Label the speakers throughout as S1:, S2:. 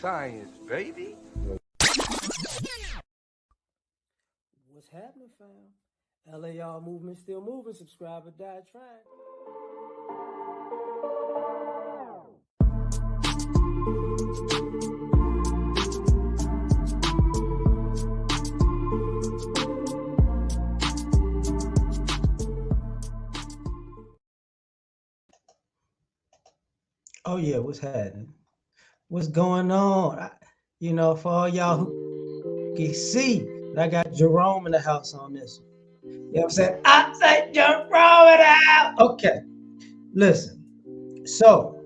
S1: science, baby.
S2: What's happening, fam? L.A.R movement still moving. Subscribe or die trying.
S3: Oh yeah, what's happening? What's going on? For all y'all who can see, I got Jerome in the house on this one. You know what I'm saying? I say Jerome in the house. Okay, listen. So,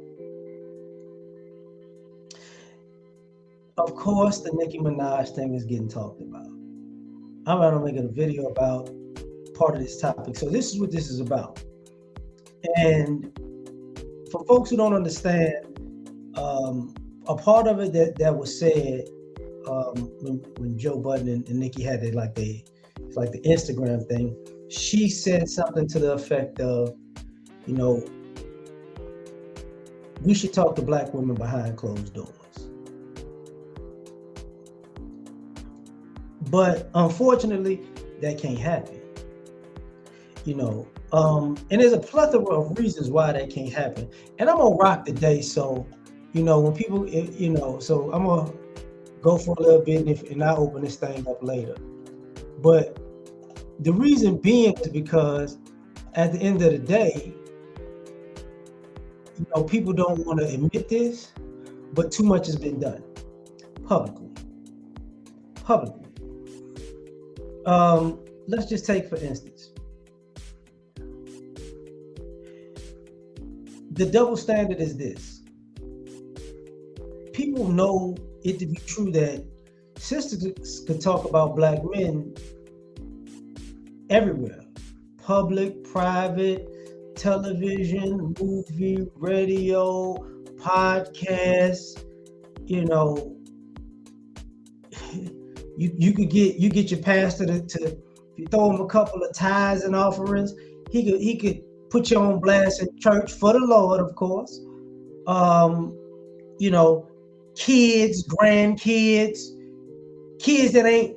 S3: of course, the Nicki Minaj thing is getting talked about. I'm going to make a video about part of this topic. So this is what this is about. And for folks who don't understand, a part of it that was said when Joe Budden and Nicki had the Instagram thing, she said something to the effect of, we should talk to Black women behind closed doors. But unfortunately, that can't happen. And there's a plethora of reasons why that can't happen. And I'm gonna rock the day, so when people, so I'm gonna go for a little bit and I'll open this thing up later. But the reason being is because at the end of the day, people don't want to admit this, but too much has been done publicly. Let's just take, for instance, the double standard is this. People know it to be true that sisters could talk about Black men everywhere. Public, private, television, movie, radio, podcasts, you get your pastor to if you throw him a couple of tithes and offerings, he could put you on blast in church for the Lord, of course. Kids, grandkids, kids that ain't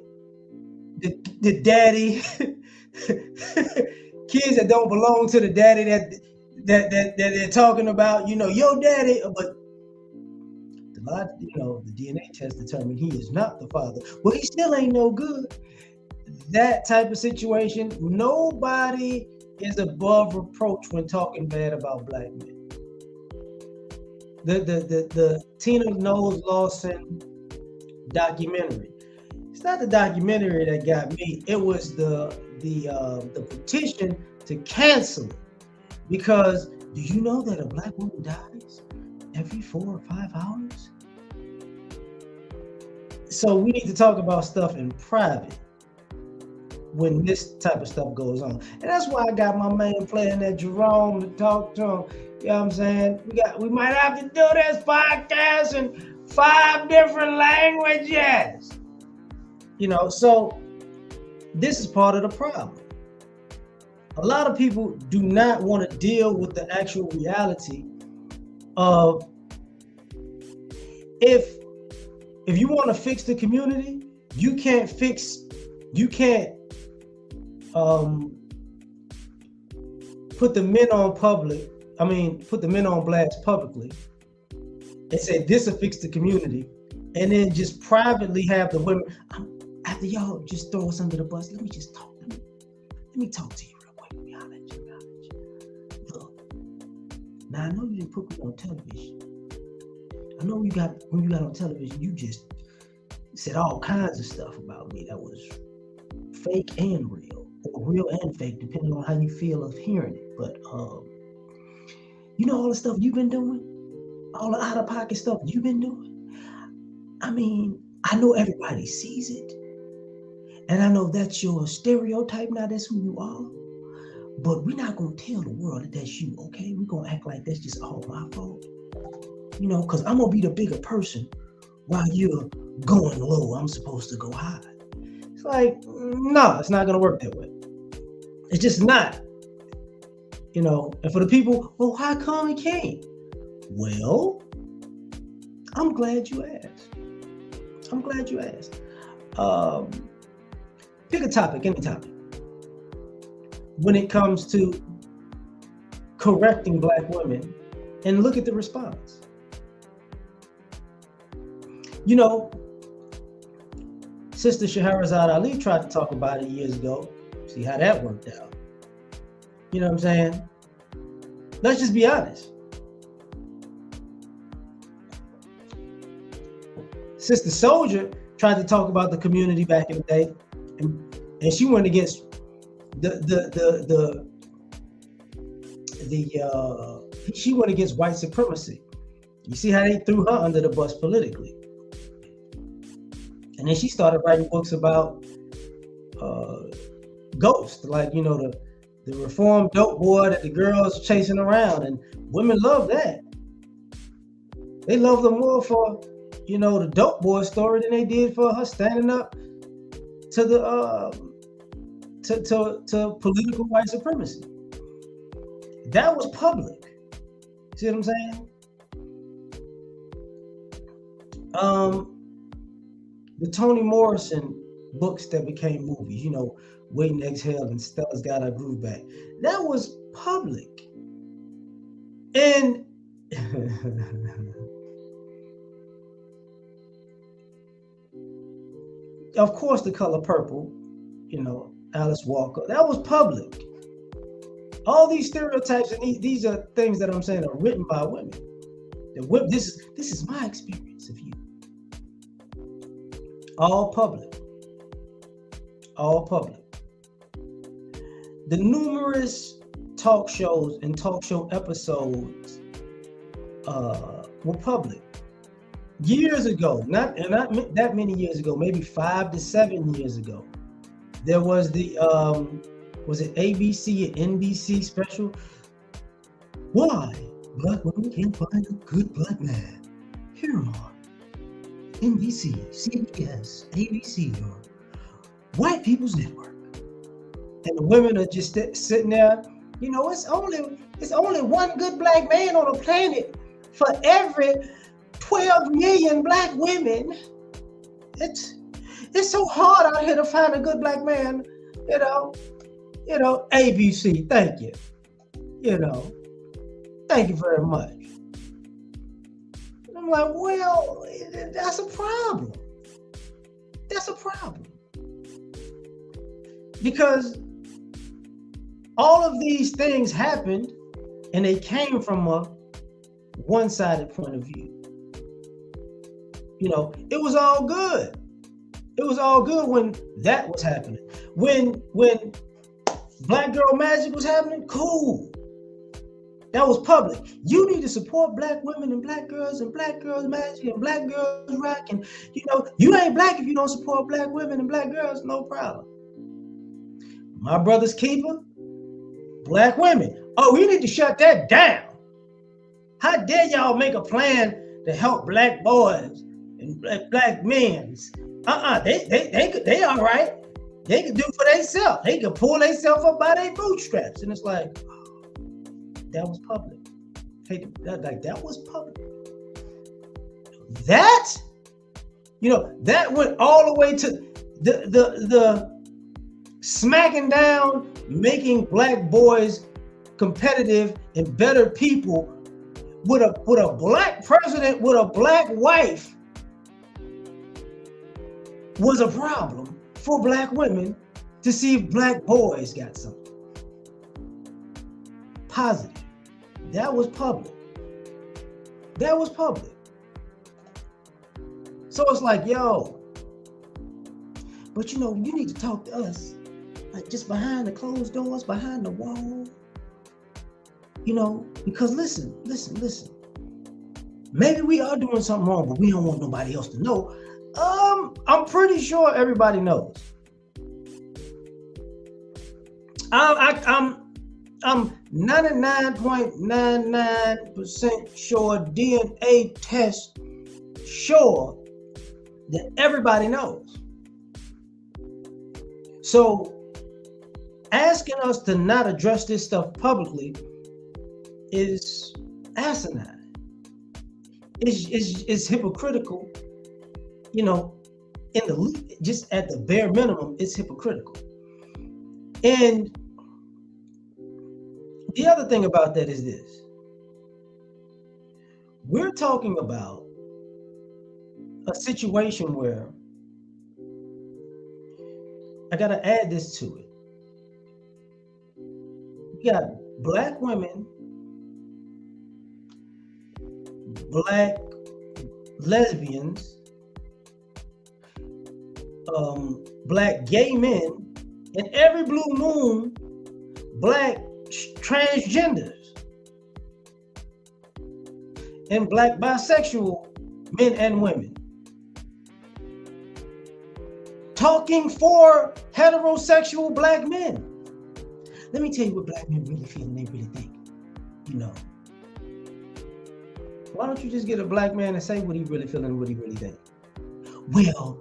S3: the daddy, kids that don't belong to the daddy that they're talking about, your daddy, but the DNA test determined he is not the father. Well, he still ain't no good. That type of situation, nobody is above reproach when talking bad about Black men. The Tina Knowles Lawson documentary. It's not the documentary that got me. It was the petition to cancel it. Because do you know that a Black woman dies every 4 or 5 hours? So we need to talk about stuff in private when this type of stuff goes on. And that's why I got my man playing that Jerome to talk to him. You know what I'm saying? We might have to do this podcast in 5 different languages. So this is part of the problem. A lot of people do not want to deal with the actual reality of if you want to fix the community, you can't put the men on blast publicly and say this will fix the community, and then just privately have the women, after y'all just throw us under the bus, let me talk to you real quick. Let me holler at you. Look, now I know you didn't put me on television. I know when you got on television, you just said all kinds of stuff about me that was fake and real, or real and fake, depending on how you feel of hearing it. But all the stuff you've been doing, all the out-of-pocket stuff you've been doing, I know everybody sees it. And I know that's your stereotype, now that's who you are. But we're not going to tell the world that that's you, okay? We're going to act like that's just all my fault. Because I'm going to be the bigger person while you're going low. I'm supposed to go high. It's like, no, it's not going to work that way. It's just not. And for the people, well, how come it can't? Well, I'm glad you asked. I'm glad you asked. Pick a topic, any topic. When it comes to correcting Black women, and look at the response. You know, Sister Shahrazad Ali tried to talk about it years ago. See how that worked out. You know what I'm saying? Let's just be honest. Sister Soldier tried to talk about the community back in the day, and she went against she went against white supremacy. You see how they threw her under the bus politically. And then she started writing books about ghosts, like, you know, the reformed dope boy that the girls chasing around, and women love that. They love them more for, you know, the dope boy story than they did for her standing up to the to political white supremacy. That was public. See what I'm saying? The Toni Morrison books that became movies, you know, Waiting to Exhale and Stella's Got Her Groove Back. That was public. And of course, The Color Purple, you know, Alice Walker, that was public. All these stereotypes and these are things that I'm saying are written by women. This is my experience of you. All public. All public. The numerous talk shows and talk show episodes were public. Years ago, not that many years ago, maybe 5 to 7 years ago, there was the was it ABC or NBC special? Why Black women can't find a good Black man? Here are NBC, CBS, ABC, or White People's Network. And the women are just sitting there, you know, it's only one good Black man on the planet for every 12 million Black women. It's so hard out here to find a good Black man, you know, ABC, thank you. You know, thank you very much. And I'm like, well, that's a problem. That's a problem. Because all of these things happened and they came from a one-sided point of view. You know, it was all good. It was all good when that was happening. When Black Girl Magic was happening, cool. That was public. You need to support Black women and Black girls magic and Black girls rock. And, you know, you ain't Black if you don't support Black women and Black girls, no problem. My brother's keeper, Black women. Oh, we need to shut that down. How dare y'all make a plan to help Black boys and Black men? They all right. They can do for themselves. They can pull themselves up by their bootstraps. And it's like, that was public. That was public. That, you know, that went all the way to the smacking down, making Black boys competitive and better people with a Black president with a Black wife was a problem for Black women to see if Black boys got something positive. That was public. That was public. So it's like, yo, but you know, you need to talk to us, like just behind the closed doors, behind the wall. You know, because listen. Maybe we are doing something wrong, but we don't want nobody else to know. I'm pretty sure everybody knows. I'm 99.99% sure, DNA test sure that everybody knows. So asking us to not address this stuff publicly is asinine. is hypocritical, you know, just at the bare minimum, it's hypocritical. And the other thing about that is this. We're talking about a situation where I got to add this to it. We got Black women, Black lesbians, Black gay men, and every blue moon, Black transgenders, and Black bisexual men and women. Talking for heterosexual Black men. Let me tell you what Black men really feel and they really think. You know, why don't you just get a Black man and say what he really feel and what he really think? Well,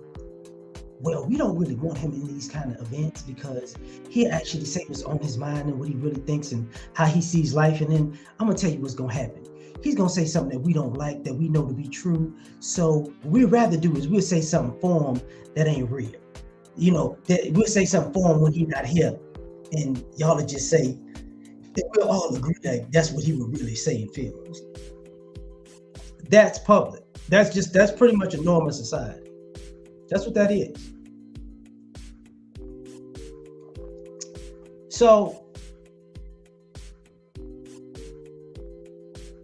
S3: we don't really want him in these kind of events because he actually say what's on his mind and what he really thinks and how he sees life. And then I'm gonna tell you what's gonna happen. He's gonna say something that we don't like, that we know to be true. So what we'd rather do is we'll say something for him that ain't real. You know, that we'll say something for him when he's not here. And y'all will just say that we'll all agree that that's what he would really say and feel. That's public. That's pretty much a norm in society. That's what that is. So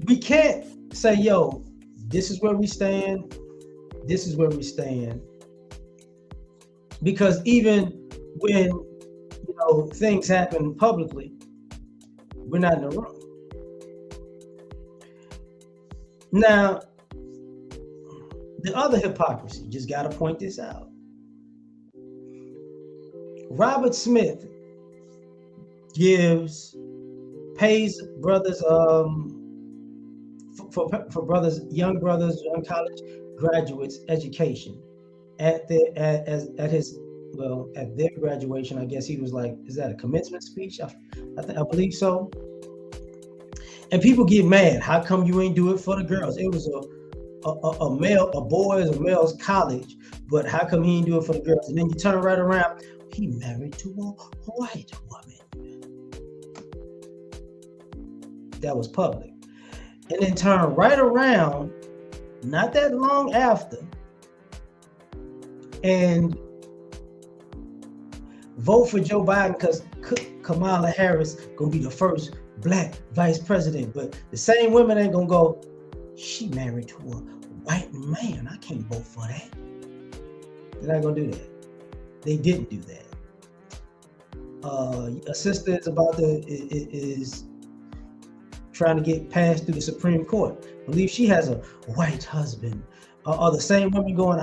S3: we can't say, yo, this is where we stand. This is where we stand. Because even when, you know, things happen publicly, we're not in the room. Now, the other hypocrisy, just got to point this out. Robert Smith pays brothers, for brothers, young college graduates education at their graduation. I guess he was like, is that a commencement speech? I believe so. And people get mad. How come you ain't do it for the girls? It was a boys' college, but how come he ain't do it for the girls? And then you turn right around, he married to a white woman. That was public. And then turn right around, not that long after, and vote for Joe Biden because Kamala Harris gonna be the first Black vice president. But the same women ain't gonna go, she married to a white man, I can't vote for that. They're not gonna do that. They didn't do that. A sister is trying to get passed through the Supreme Court. I believe she has a white husband. Are the same women going,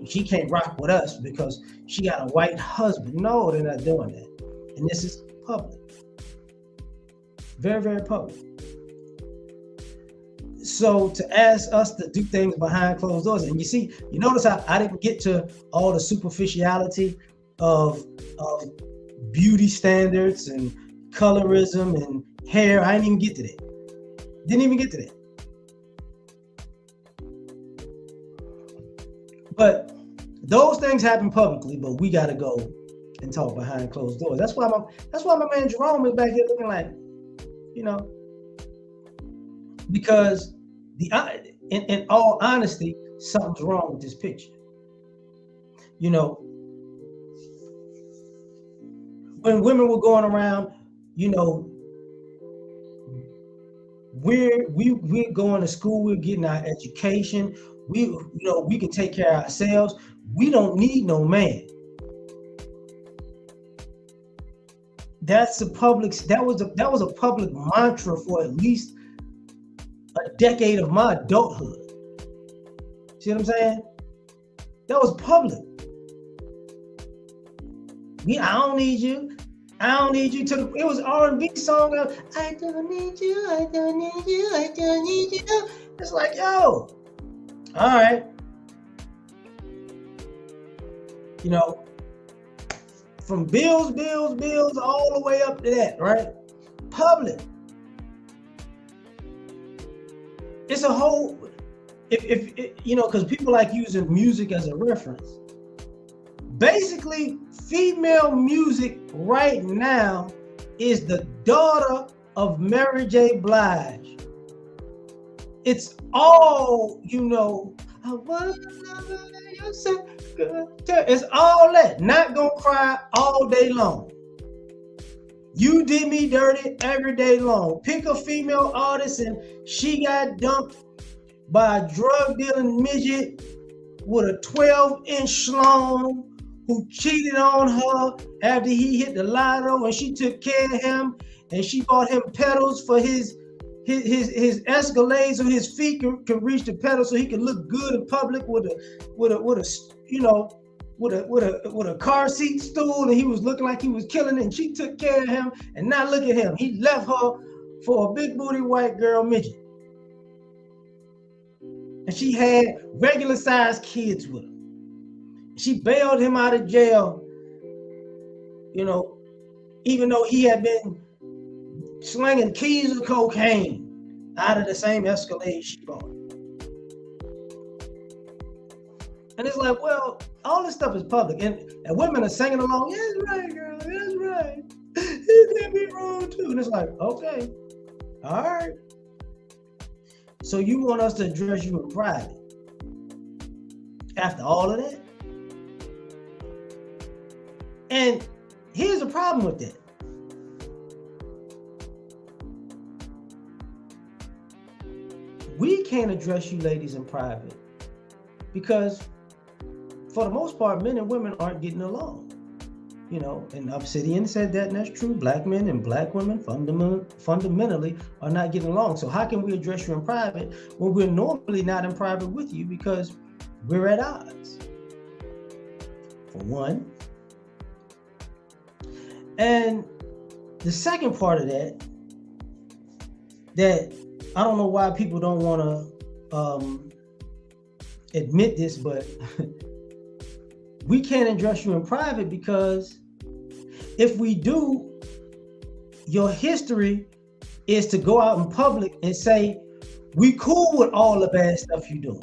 S3: she can't rock with us because she got a white husband. No, they're not doing that. And this is public. Very, very public. So to ask us to do things behind closed doors, and you notice how I didn't get to all the superficiality of beauty standards and colorism and hair. I didn't even get to that. Didn't even get to that. But those things happen publicly, but we got to go and talk behind closed doors. That's why my man Jerome is back here looking like, you know, because in all honesty, something's wrong with this picture. You know, when women were going around, you know, we're going to school, we're getting our education, we can take care of ourselves. We don't need no man. That was a public mantra for at least a decade of my adulthood. See what I'm saying? That was public. I don't need you. I don't need you. It was R&B song of, I don't need you, I don't need you, I don't need you. It's like, yo, all right. You know, from bills, all the way up to that, right? Public. It's a whole, if you know, because people like using music as a reference. Basically, female music right now is the daughter of Mary J. Blige. It's all, you know, I wanna love you so good. It's all that. Not gonna cry all day long. You did me dirty every day long. Pick a female artist and she got dumped by a drug dealing midget with a 12-inch schlong who cheated on her after he hit the lotto, and she took care of him, and she bought him pedals for his Escalade so his feet could reach the pedal so he could look good in public with a you know, with a car seat stool, and he was looking like he was killing it, and she took care of him. And now look at him, he left her for a big booty white girl midget, and she had regular sized kids with her. She bailed him out of jail, you know, even though he had been slinging keys of cocaine out of the same Escalade she bought. And it's like, well, all this stuff is public, and women are singing along. Yeah, that's right, girl. That's right. He did me wrong too. And it's like, okay, all right. So you want us to address you in private after all of that? And here's the problem with that. We can't address you ladies in private because for the most part, men and women aren't getting along. You know, and Obsidian said that, and that's true. Black men and black women fundamentally are not getting along. So how can we address you in private when we're normally not in private with you because we're at odds? For one. And the second part of that I don't know why people don't want to admit this, but we can't address you in private because if we do, your history is to go out in public and say, we cool with all the bad stuff you do.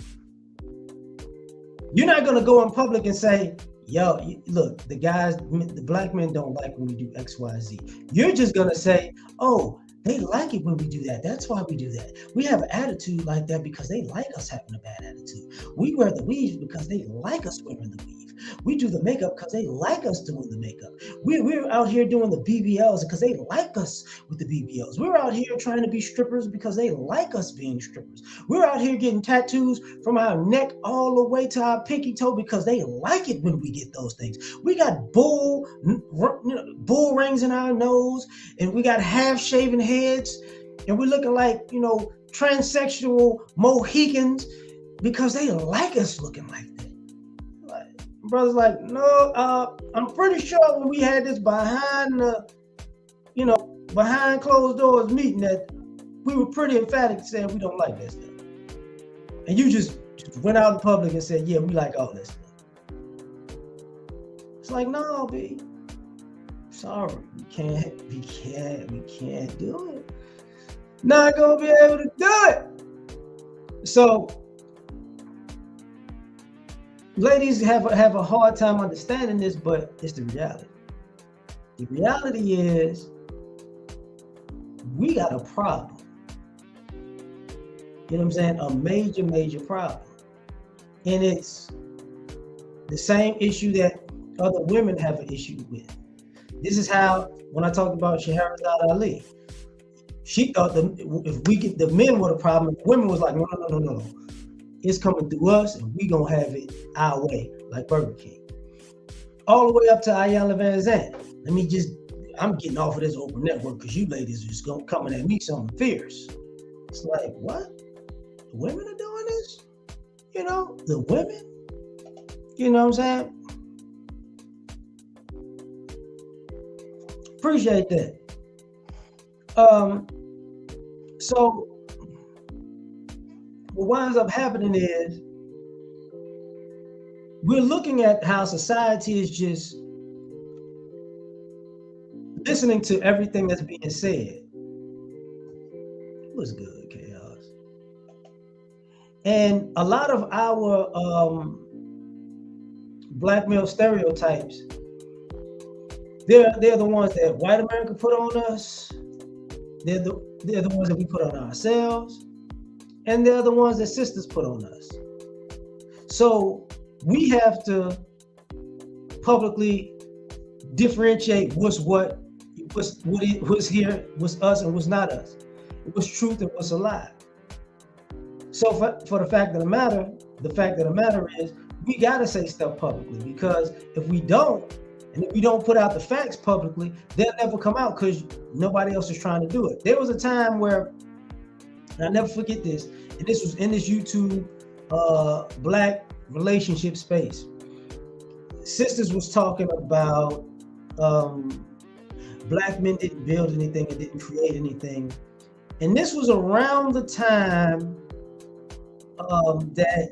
S3: You're not going to go in public and say, yo, look, the black men don't like when we do X, Y, Z. You're just going to say, oh, they like it when we do that. That's why we do that. We have an attitude like that because they like us having a bad attitude. We wear the weaves because they like us wearing the weave. We do the makeup because they like us doing the makeup. We're out here doing the BBLs because they like us with the BBLs. We're out here trying to be strippers because they like us being strippers. We're out here getting tattoos from our neck all the way to our pinky toe because they like it when we get those things. We got bull rings in our nose, and we got half-shaven heads, and we're looking like, you know, transsexual Mohicans because they like us looking like that. Brother's like, no, I'm pretty sure when we had this behind closed doors meeting that we were pretty emphatic saying we don't like that stuff. And you just went out in public and said, yeah, we like all this stuff. It's like, no, B. Sorry, we can't do it. Not gonna be able to do it. So ladies have a hard time understanding this, but it's the reality. The reality is we got a problem. You know what I'm saying? A major, major problem. And it's the same issue that other women have an issue with. This is how, when I talked about Shahrazad Ali, she thought the men were the problem, the women was like, no. It's coming through us, and we gonna have it our way, like Burger King. All the way up to Ayanna Van Zandt. I'm getting off of this open network because you ladies are just coming at me something fierce. It's like, what? The women are doing this? You know, the women? You know what I'm saying? Appreciate that. So what winds up happening is we're looking at how society is just listening to everything that's being said. What's good, Chaos? And a lot of our black male stereotypes, they're the ones that white America put on us. They're the ones that we put on ourselves, and they're the ones that sisters put on us. So we have to publicly differentiate what's here, what's us, and what's not us, what's truth and what's a lie. So for the fact of the matter is we gotta say stuff publicly, because if we don't, and if we don't put out the facts publicly, they'll never come out because nobody else is trying to do it. There was a time where, and I'll never forget this, and this was in this YouTube black relationship space. Sisters was talking about black men didn't build anything and didn't create anything. And this was around the time that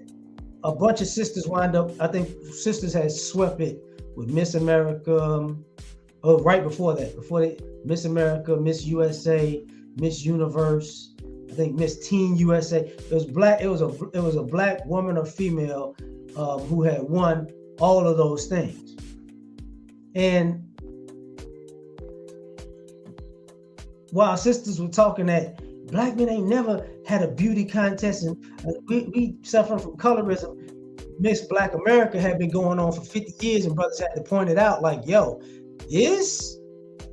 S3: a bunch of sisters wind up, I think sisters had swept it with Miss America, right before that, Miss America, Miss USA, Miss Universe, I think Miss Teen USA. It was a black woman or female who had won all of those things. And while sisters were talking that black men ain't never had a beauty contest and we suffering from colorism, Miss Black America had been going on for 50 years, and brothers had to point it out like, yo, this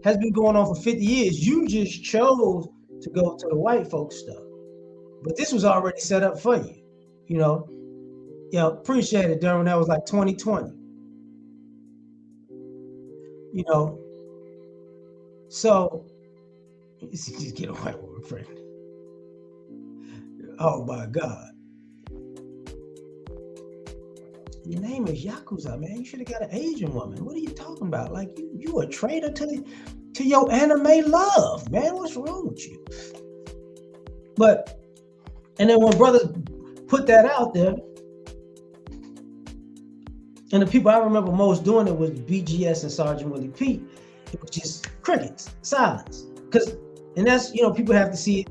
S3: has been going on for 50 years. You just chose to go to the white folks stuff. But this was already set up for you, you know. Yeah, appreciate it, Darren. That was like 2020. You know, so just get a white woman pregnant. Oh my God. Your name is Yakuza, man. You should have got an Asian woman. What are you talking about? Like you a traitor to your anime love, man. What's wrong with you? But, and then when brothers put that out there, and the people I remember most doing it was BGS and Sergeant Willie Pete. It was just crickets, silence. And that's, you know, people have to see it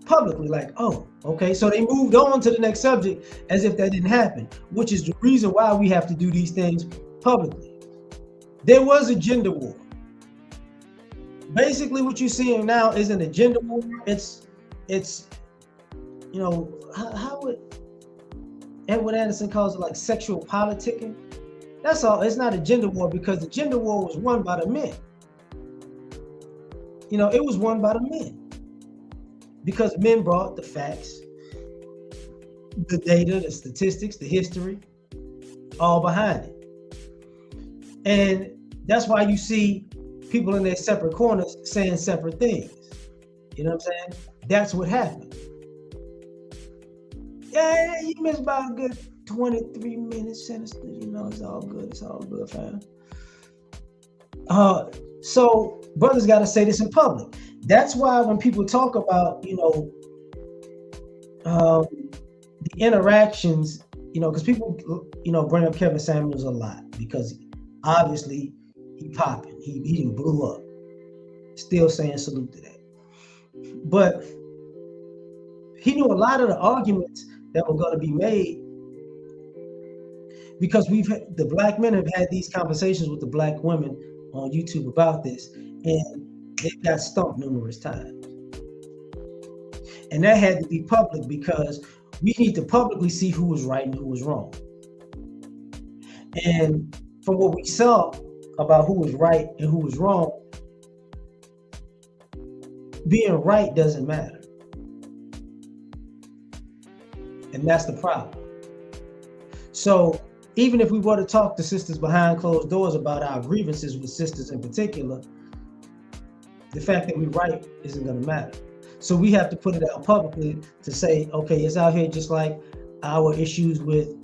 S3: publicly, like, oh, okay. So they moved on to the next subject as if that didn't happen, which is the reason why we have to do these things publicly. There was a gender war. Basically, what you're seeing now isn't a gender war. It's, you know, how would Edward Anderson calls it, like sexual politicking? That's all. It's not a gender war, because the gender war was won by the men. You know, it was won by the men because men brought the facts, the data, the statistics, the history, all behind it. And that's why you see people in their separate corners saying separate things. You know what I'm saying? That's what happened. Yeah, you missed about a good 23 minutes, Sinister. You know, it's all good. It's all good, fam. So brothers got to say this in public. That's why when people talk about, you know, the interactions, you know, because people, you know, bring up Kevin Samuels a lot because obviously he popping. He done blew up. Still saying salute to that. But he knew a lot of the arguments that were going to be made because the black men have had these conversations with the black women on YouTube about this, and they've got stumped numerous times. And that had to be public because we need to publicly see who was right and who was wrong. And from what we saw about who was right and who was wrong, being right doesn't matter. And that's the problem. So even if we were to talk to sisters behind closed doors about our grievances with sisters in particular, the fact that we're right isn't going to matter. So we have to put it out publicly to say, okay, it's out here just like our issues with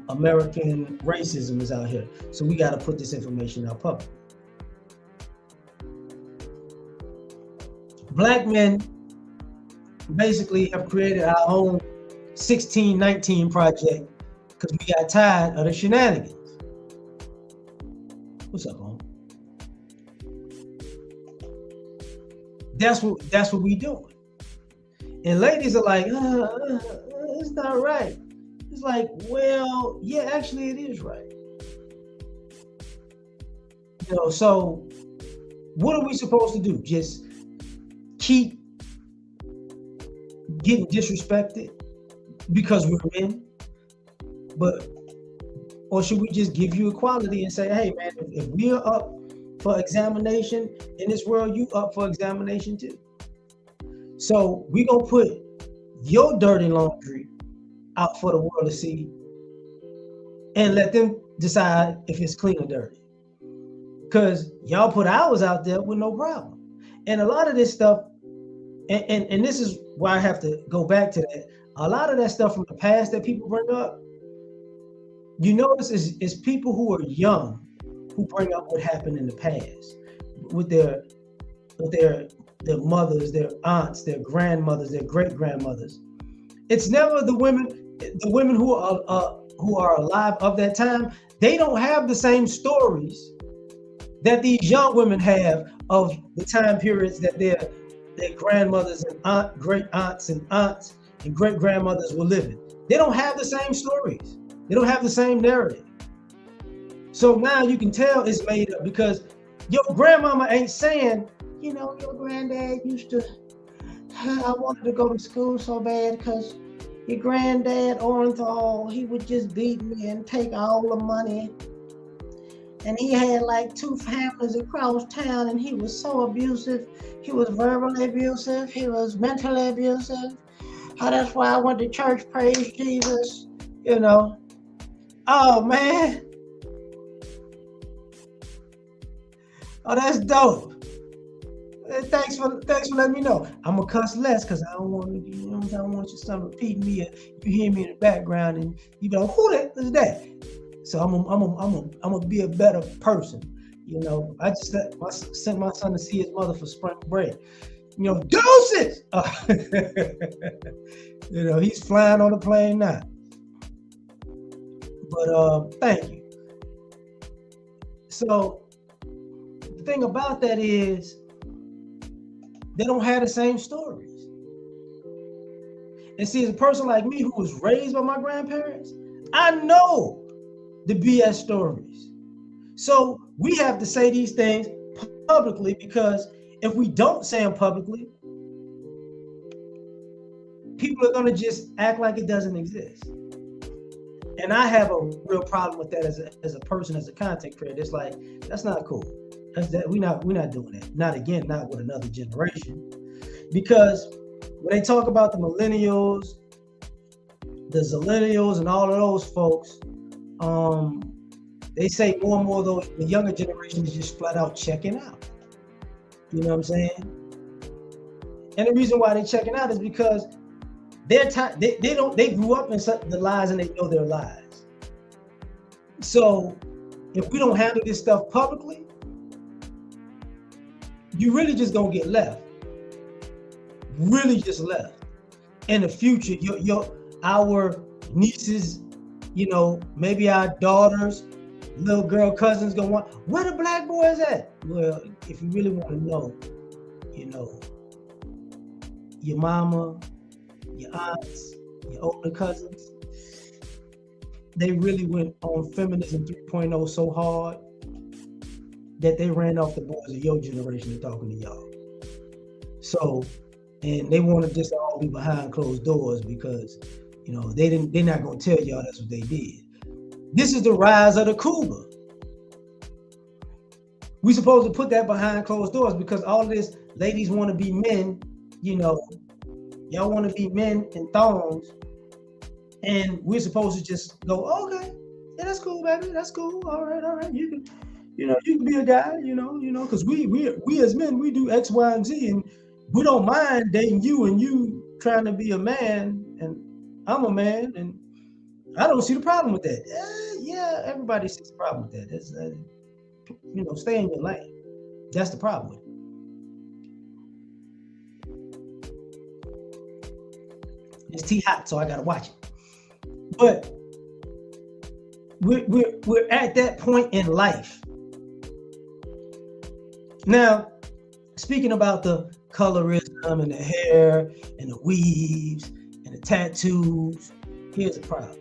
S3: American racism is out here. So we got to put this information out publicly. Black men basically have created our own 1619 project because we got tired of the shenanigans. What's up, home? That's what we doing. And ladies are like, it's not right. It's like, well, yeah, actually it is right. So what are we supposed to do? Just keep getting disrespected because we're men? But or should we just give you equality and say, hey man, if we are up for examination in this world, you up for examination too. So we gonna put your dirty laundry out for the world to see and let them decide if it's clean or dirty. Because y'all put ours out there with no problem. And a lot of this stuff, and this is why I have to go back to that. A lot of that stuff from the past that people bring up, you notice is people who are young who bring up what happened in the past with their mothers, their aunts, their grandmothers, their great grandmothers. It's never the women who are alive of that time. They don't have the same stories that these young women have of the time periods that their grandmothers and great aunts and great grandmothers were living. They don't have the same stories. They don't have the same narrative. So now you can tell it's made up because your grandmama ain't saying, your granddad used to, I wanted to go to school so bad because your granddad Orenthal, he would just beat me and take all the money. And he had like 2 families across town and he was so abusive. He was verbally abusive. He was mentally abusive. Oh, that's why I went to church, praise Jesus, Oh man. Oh, that's dope. Thanks for letting me know. I'm gonna cuss less because I don't want I don't want your son repeating me. You hear me in the background and you go, who that is that? So I'm gonna be a better person. I just sent my son to see his mother for spring break. Deuces. He's flying on the plane now. But thank you. So the thing about that is they don't have the same stories. And see, as a person like me who was raised by my grandparents, I know the BS stories. So we have to say these things publicly because if we don't say them publicly, people are going to just act like it doesn't exist. And I have a real problem with that as a person, as a content creator. It's like, that's not cool. We're not doing that. Not again, not with another generation. Because when they talk about the millennials, the zillennials, and all of those folks, they say more and more of those, the younger generation is just flat out checking out. You know what I'm saying? And the reason why they're checking out is because they grew up in the lies and they know their lies. So if we don't handle this stuff publicly, you really just gonna get left. Really just left. In the future, our nieces, maybe our daughters, little girl cousins gonna want, where the black boys at? Well, if you really want to know, your mama, your aunts, your older cousins, they really went on feminism 3.0 so hard that they ran off the boys of your generation and talking to y'all. So, and they wanted this to all be behind closed doors because, they're not gonna tell y'all that's what they did. This is the rise of the cougar. We supposed to put that behind closed doors because all this ladies want to be men, y'all want to be men in thongs, and we're supposed to just go, okay, yeah, that's cool, baby, that's cool, all right, you can, you can be a guy, because we as men, we do X, Y, and Z, and we don't mind dating you and you trying to be a man, and I'm a man, and I don't see the problem with that. Yeah, everybody sees the problem with that. It's, stay in your lane. That's the problem with it. It's tea hot, so I gotta watch it. But we're at that point in life. Now, speaking about the colorism and the hair and the weaves and and the tattoos. Here's the problem.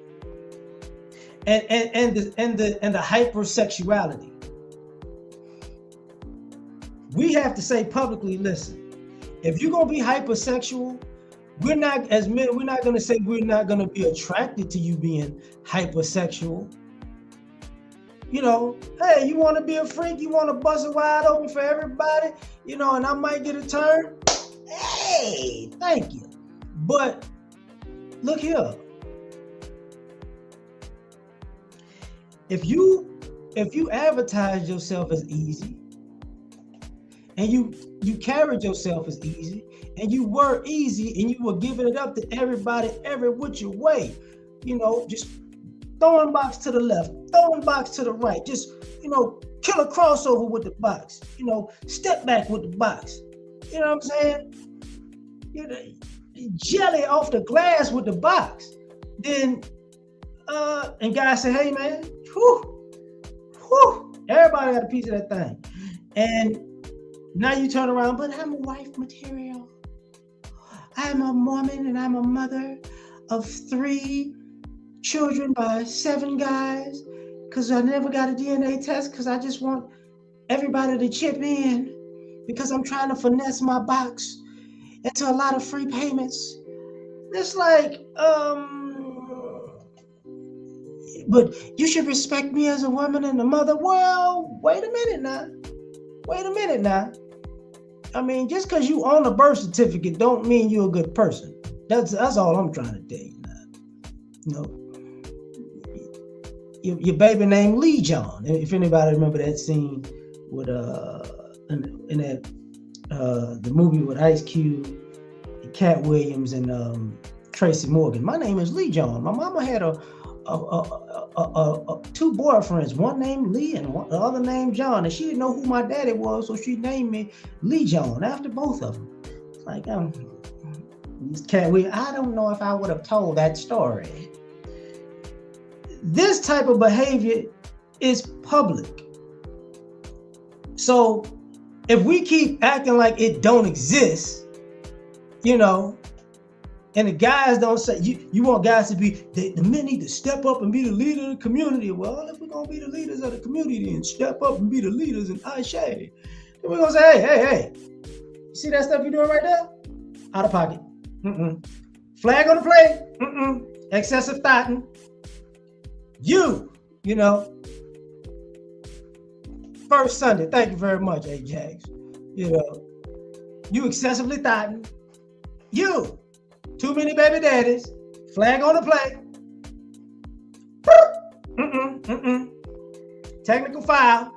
S3: And the hypersexuality. We have to say publicly, listen, if you're gonna be hypersexual, we're not as men, we're not gonna say we're not gonna be attracted to you being hypersexual. You know, hey, you wanna be a freak, you wanna bust it wide open for everybody, you know, and I might get a turn. Hey, thank you. But look here. If you advertise yourself as easy, and you carried yourself as easy, and you were easy, and you were giving it up to everybody every which way, you know, just throwing box to the left, throwing box to the right, just, you know, kill a crossover with the box, you know, step back with the box, you know what I'm saying? You know, jelly off the glass with the box. Then and guys say, hey man, everybody got a piece of that thing. And now you turn around, but I'm a wife material. I'm a woman and I'm a mother of 3 children by 7 guys, because I never got a DNA test, because I just want everybody to chip in, because I'm trying to finesse my box into a lot of free payments. It's like, but you should respect me as a woman and a mother. Well, wait a minute now. I mean, just because you own a birth certificate don't mean you're a good person. That's all I'm trying to tell you now. You know, your baby named Lee John. If anybody remember that scene with in that the movie with Ice Cube, Cat Williams, and Tracy Morgan. My name is Lee John. My mama had 2 boyfriends, one named Lee and the other named John, and she didn't know who my daddy was, so she named me Lee John after both of them. It's like, Cat Williams, I don't know if I would have told that story. This type of behavior is public. So if we keep acting like it don't exist, you know, and the guys don't say, you want guys to be, the men need to step up and be the leader of the community. Well, if we're going to be the leaders of the community and step up and be the leaders in Aisha, then we're going to say, hey, you see that stuff you're doing right there? Out of pocket. Flag on the play. Excessive thoughting. You know, first Sunday, thank you very much, Ajax. You know, you excessively thoughting. You. Too many baby daddies. Flag on the play. Technical foul.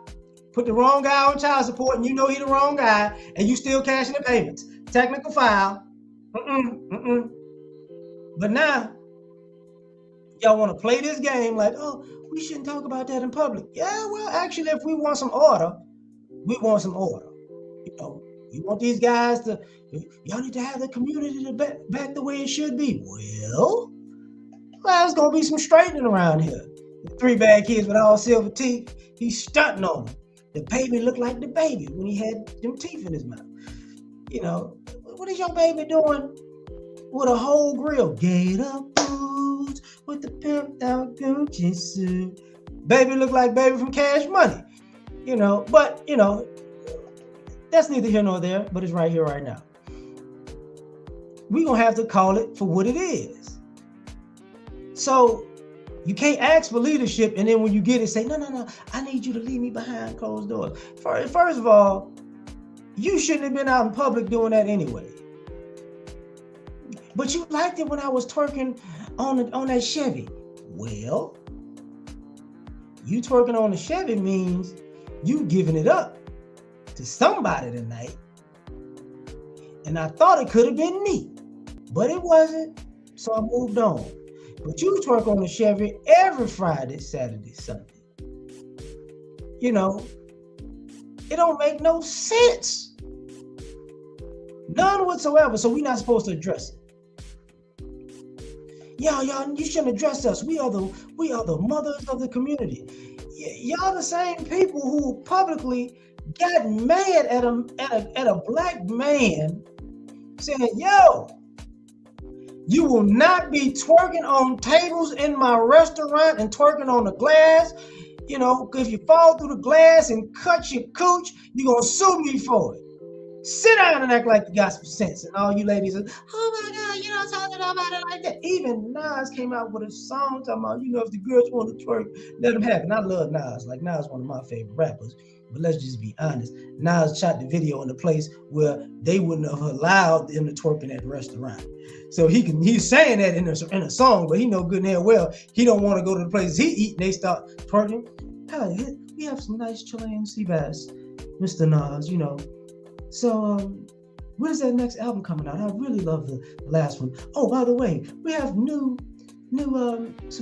S3: Put the wrong guy on child support, and you know he the wrong guy, and you still cashing the payments. Technical foul. But now, y'all want to play this game like, oh, we shouldn't talk about that in public. Yeah, well, actually, if we want some order, we want some order. You know, you want these guys to, y'all need to have the community to back the way it should be. Well, there's going to be some straightening around here. The 3 bad kids with all silver teeth, he's stunting on them. The baby looked like the baby when he had them teeth in his mouth. You know, what is your baby doing with a whole grill? Gator boots with the pimped out Gucci suit. Baby look like baby from Cash Money. You know, but, you know, that's neither here nor there, but it's right here, right now. We're going to have to call it for what it is. So you can't ask for leadership, and then when you get it, say, no, I need you to leave me behind closed doors. First of all, you shouldn't have been out in public doing that anyway. But you liked it when I was twerking on that Chevy. Well, you twerking on the Chevy means you giving it up to somebody tonight. And I thought it could have been me, but it wasn't, so I moved on. But you twerk on the Chevy every Friday, Saturday, Sunday. You know, it don't make no sense. None whatsoever, so we're not supposed to address it. Y'all, you shouldn't address us. We are the mothers of the community. Y'all the same people who publicly got mad at a black man saying, yo, You will not be twerking on tables in my restaurant and twerking on the glass. You know, if you fall through the glass and cut your cooch, you're going to sue me for it. Sit down and act like you got some sense. And all you ladies are, oh my God, you don't talk about it like that. Even Nas came out with a song talking about, you know, if the girls want to twerk, let them have it. And I love Nas. Like, Nas is one of my favorite rappers. But let's just be honest. Nas shot the video in a place where they wouldn't have allowed them to twerk in that restaurant. So he's saying that in a song, but he know good and hell well he don't want to go to the places he eat and they start twerking. Hey, we have some nice Chilean sea bass, Mr. Nas, you know. So when's that next album coming out? I really love the last one. Oh, by the way, we have some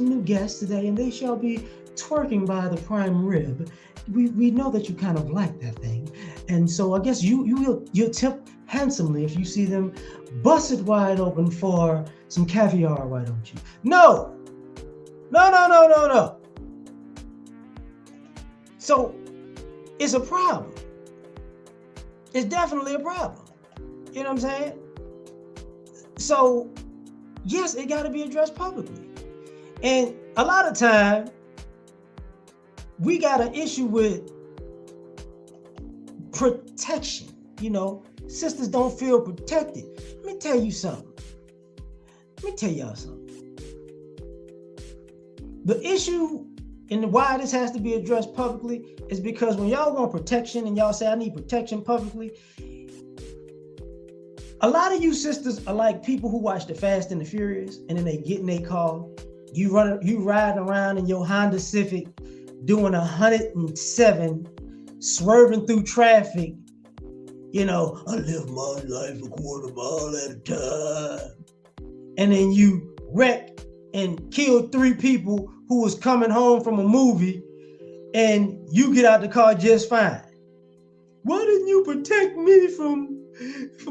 S3: new guests today, and they shall be twerking by the prime rib. We know that you kind of like that thing, and so I guess you'll tip handsomely if you see them bust it wide open for some caviar. Why don't you? No. So it's a problem. It's definitely a problem. You know what I'm saying? So yes, it got to be addressed publicly. And a lot of time, we got an issue with protection. You know, sisters don't feel protected. Let me tell you something. Let me tell y'all something. The issue and why this has to be addressed publicly is because when y'all want protection and y'all say, I need protection publicly, a lot of you sisters are like people who watch the Fast and the Furious, and then they get in their car. You riding around in your Honda Civic doing 107, swerving through traffic. You know, I live my life a quarter mile at a time. And then you wreck and kill 3 people who was coming home from a movie, and you get out the car just fine. Why didn't you protect me from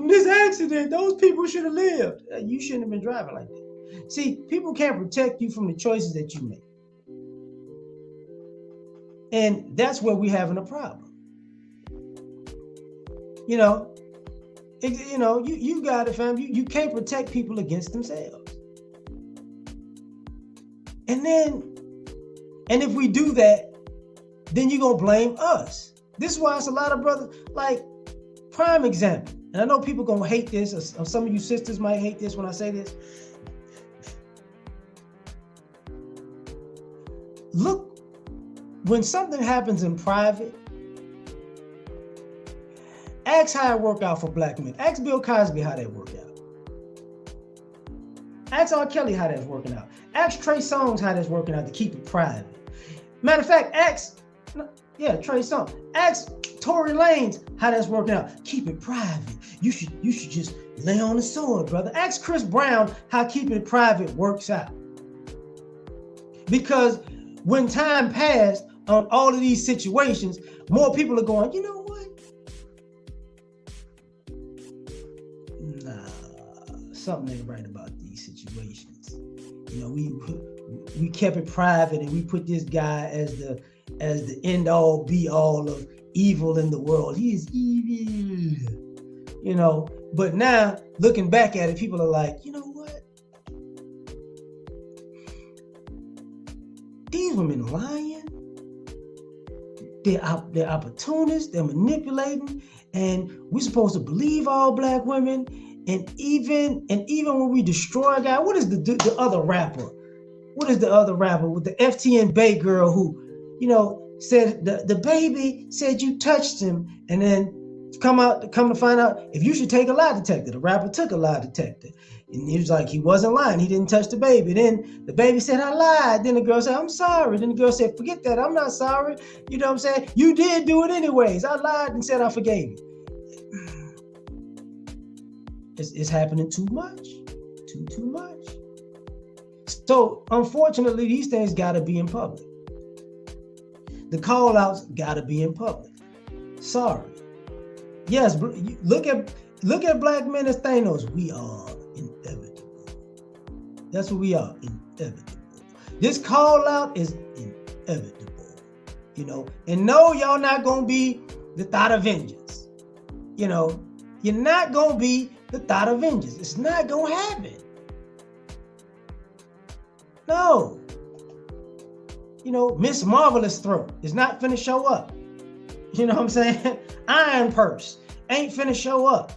S3: this accident? Those people should have lived. You shouldn't have been driving like that. See, people can't protect you from the choices that you make. And that's where we're having a problem. You know, you got it, fam. You can't protect people against themselves. And if we do that, then you're going to blame us. This is why it's a lot of brothers, like, prime example. And I know people going to hate this, or some of you sisters might hate this when I say this. Look, when something happens in private, ask how it worked out for black men. Ask Bill Cosby how that worked out. Ask R. Kelly how that's working out. Ask Trey Songz how that's working out to keep it private. Matter of fact, ask Trey Songz. Ask Tory Lanez how that's working out. Keep it private. You should just lay on the sword, brother. Ask Chris Brown how keeping it private works out. Because when time passed on all of these situations, more people are going, you know what? Nah, something ain't right about these situations. You know, we kept it private, and we put this guy as the end all be all of evil in the world. He is evil. You know, but now looking back at it, people are like, you know what? These women lying. They're opportunists. They're manipulating, and we're supposed to believe all black women. And even when we destroy a guy, what is the other rapper? What is the other rapper with the FTN Bay girl who, you know, said the baby said you touched him, and then come to find out if you should take a lie detector. The rapper took a lie detector, and he was like, he wasn't lying. He didn't touch the baby. Then the baby said, I lied. Then the girl said, I'm sorry. Then the girl said, forget that. I'm not sorry. You know what I'm saying? You did do it anyways. I lied and said I forgave you. It's happening too much. Too much. So unfortunately, these things got to be in public. The call outs got to be in public. Sorry. Yes, look at black men as Thanos. We are inevitable. That's what we are, inevitable. This call out is inevitable. You know, and no, y'all not gonna be the thought of vengeance. You know, you're not gonna be the thought of vengeance. It's not gonna happen. No. You know, Miss Marvelous Throat is not finna show up. You know what I'm saying? Iron Purse ain't finna show up.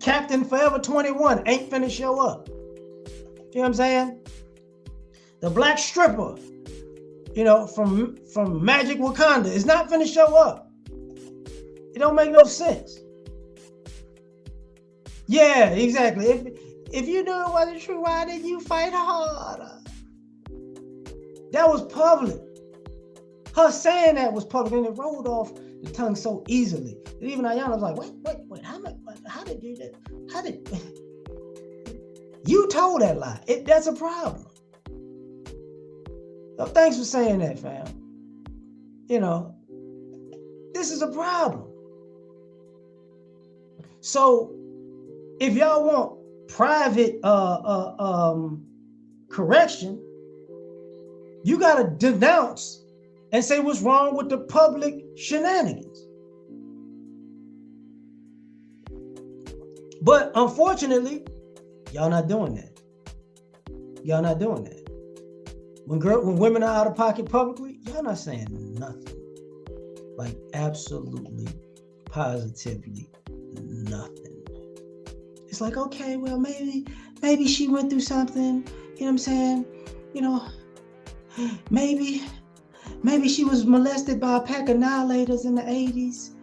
S3: Captain Forever 21 ain't finna show up. You know what I'm saying? The black stripper, you know, from Magic Wakanda is not finna show up. It don't make no sense. Yeah, exactly. If you knew it wasn't true, why did you fight harder? That was public. Her saying that was public, and it rolled off the tongue so easily. And even Ayana was like, wait, how did you do that? How did you told that lie? That's a problem. So thanks for saying that, fam. You know, this is a problem. So if y'all want private correction, you gotta denounce and say what's wrong with the public shenanigans. But unfortunately, y'all not doing that. Y'all not doing that. When women are out of pocket publicly, y'all not saying nothing. Like absolutely, positively nothing. It's like, okay, well, maybe she went through something, you know what I'm saying? You know, maybe she was molested by a pack of annihilators in the 80s,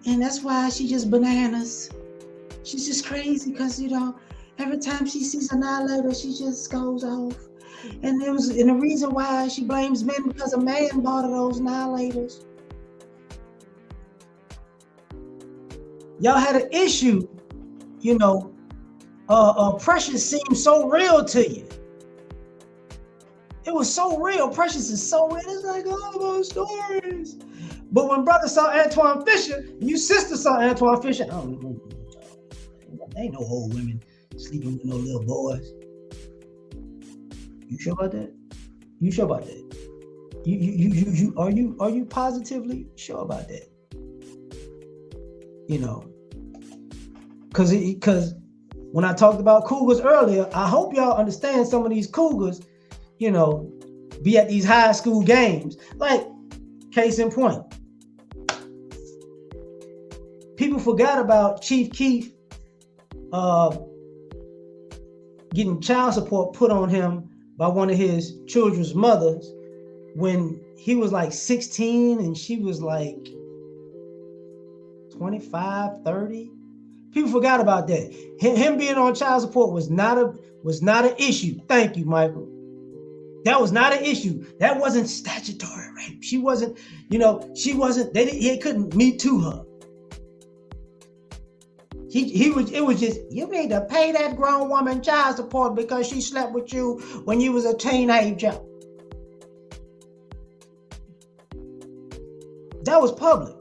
S3: and that's why she just bananas. She's just crazy because, you know, every time she sees an annihilator, she just goes off. And the reason why she blames men because a man bought her those annihilators. Y'all had an issue, you know, Precious seemed so real to you. It was so real. Precious is so real. It's like, oh, those stories. But when brother saw Antoine Fisher, and you sister saw Antoine Fisher, ain't no old women sleeping with no little boys. You sure about that? You sure about that? Are you positively sure about that? You know, because when I talked about cougars earlier, I hope y'all understand some of these cougars, you know, be at these high school games. Like, case in point, people forgot about Chief Keef getting child support put on him by one of his children's mothers when he was like 16 and she was like 25, 30. People forgot about that. Him being on child support was not an issue. Thank you, Michael. That was not an issue. That wasn't statutory rape. She wasn't, they couldn't Me Too her. It was just, you need to pay that grown woman child support because she slept with you when you was a teenager. That was public.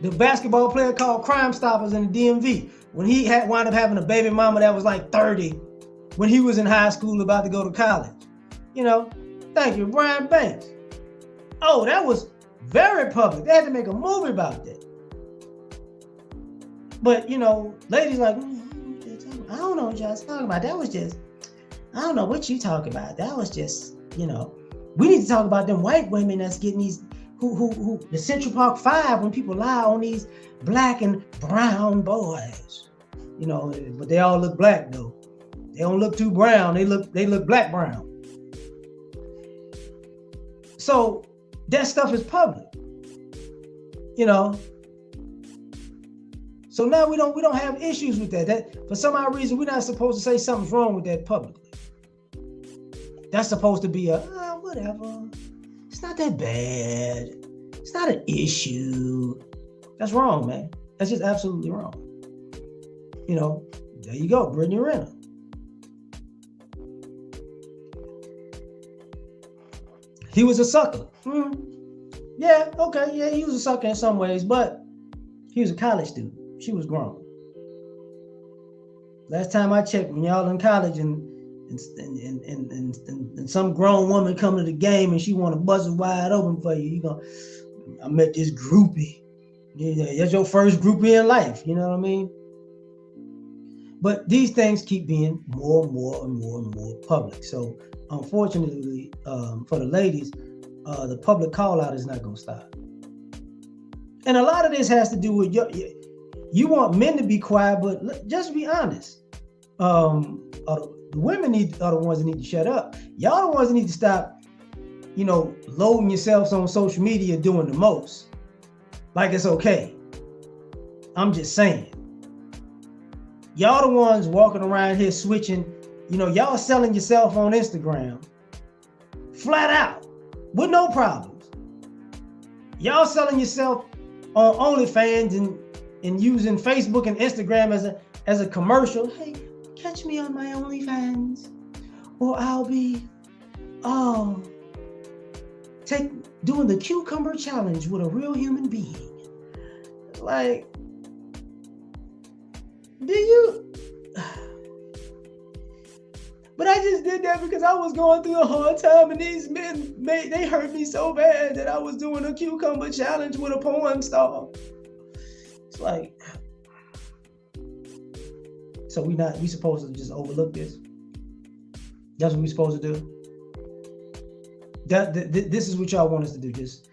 S3: The basketball player called Crime Stoppers in the DMV, when he wound up having a baby mama that was like 30 when he was in high school about to go to college. You know, thank you, Brian Banks. Oh, that was very public. They had to make a movie about that. But, you know, ladies like, I don't know what y'all talking about. That was just, I don't know what you talking about. That was just, you know, we need to talk about them white women that's getting these, who the Central Park 5, when people lie on these black and brown boys. You know, but they all look black though. They don't look too brown. They look black brown. So that stuff is public. You know. So now we don't have issues with that. That for some odd reason we're not supposed to say something's wrong with that publicly. That's supposed to be a whatever. It's not that bad. It's not an issue. That's wrong, man. That's just absolutely wrong. You know, there you go, Brittany Renner. He was a sucker. Yeah, okay, yeah, he was a sucker in some ways, but he was a college student. She was grown. Last time I checked, when y'all in college and some grown woman come to the game and she want to bust it wide open for you, you go, I met this groupie. Yeah, that's your first groupie in life. You know what I mean? But these things keep being more and more and more and more public. So unfortunately, for the ladies, the public call out is not going to stop. And a lot of this has to do with you want men to be quiet, but just be honest. The women are the ones that need to shut up. Y'all the ones that need to stop, loading yourselves on social media doing the most. Like it's okay. I'm just saying. Y'all the ones walking around here switching, y'all selling yourself on Instagram. Flat out. With no problems. Y'all selling yourself on OnlyFans and using Facebook and Instagram as a commercial. Hey, catch me on my OnlyFans, or I'll be doing the cucumber challenge with a real human being. Like, do you? But I just did that because I was going through a hard time, and these men they hurt me so bad that I was doing a cucumber challenge with a porn star. It's like, so we supposed to just overlook this? That's what we supposed to do? This is what y'all want us to do? Just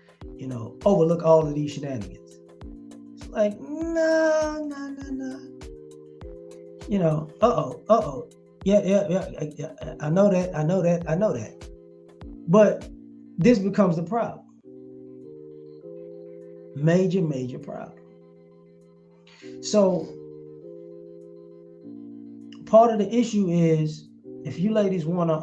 S3: overlook all of these shenanigans? It's like, no. Yeah. I know that. But this becomes the problem. Major problem. So part of the issue is, if you ladies want to,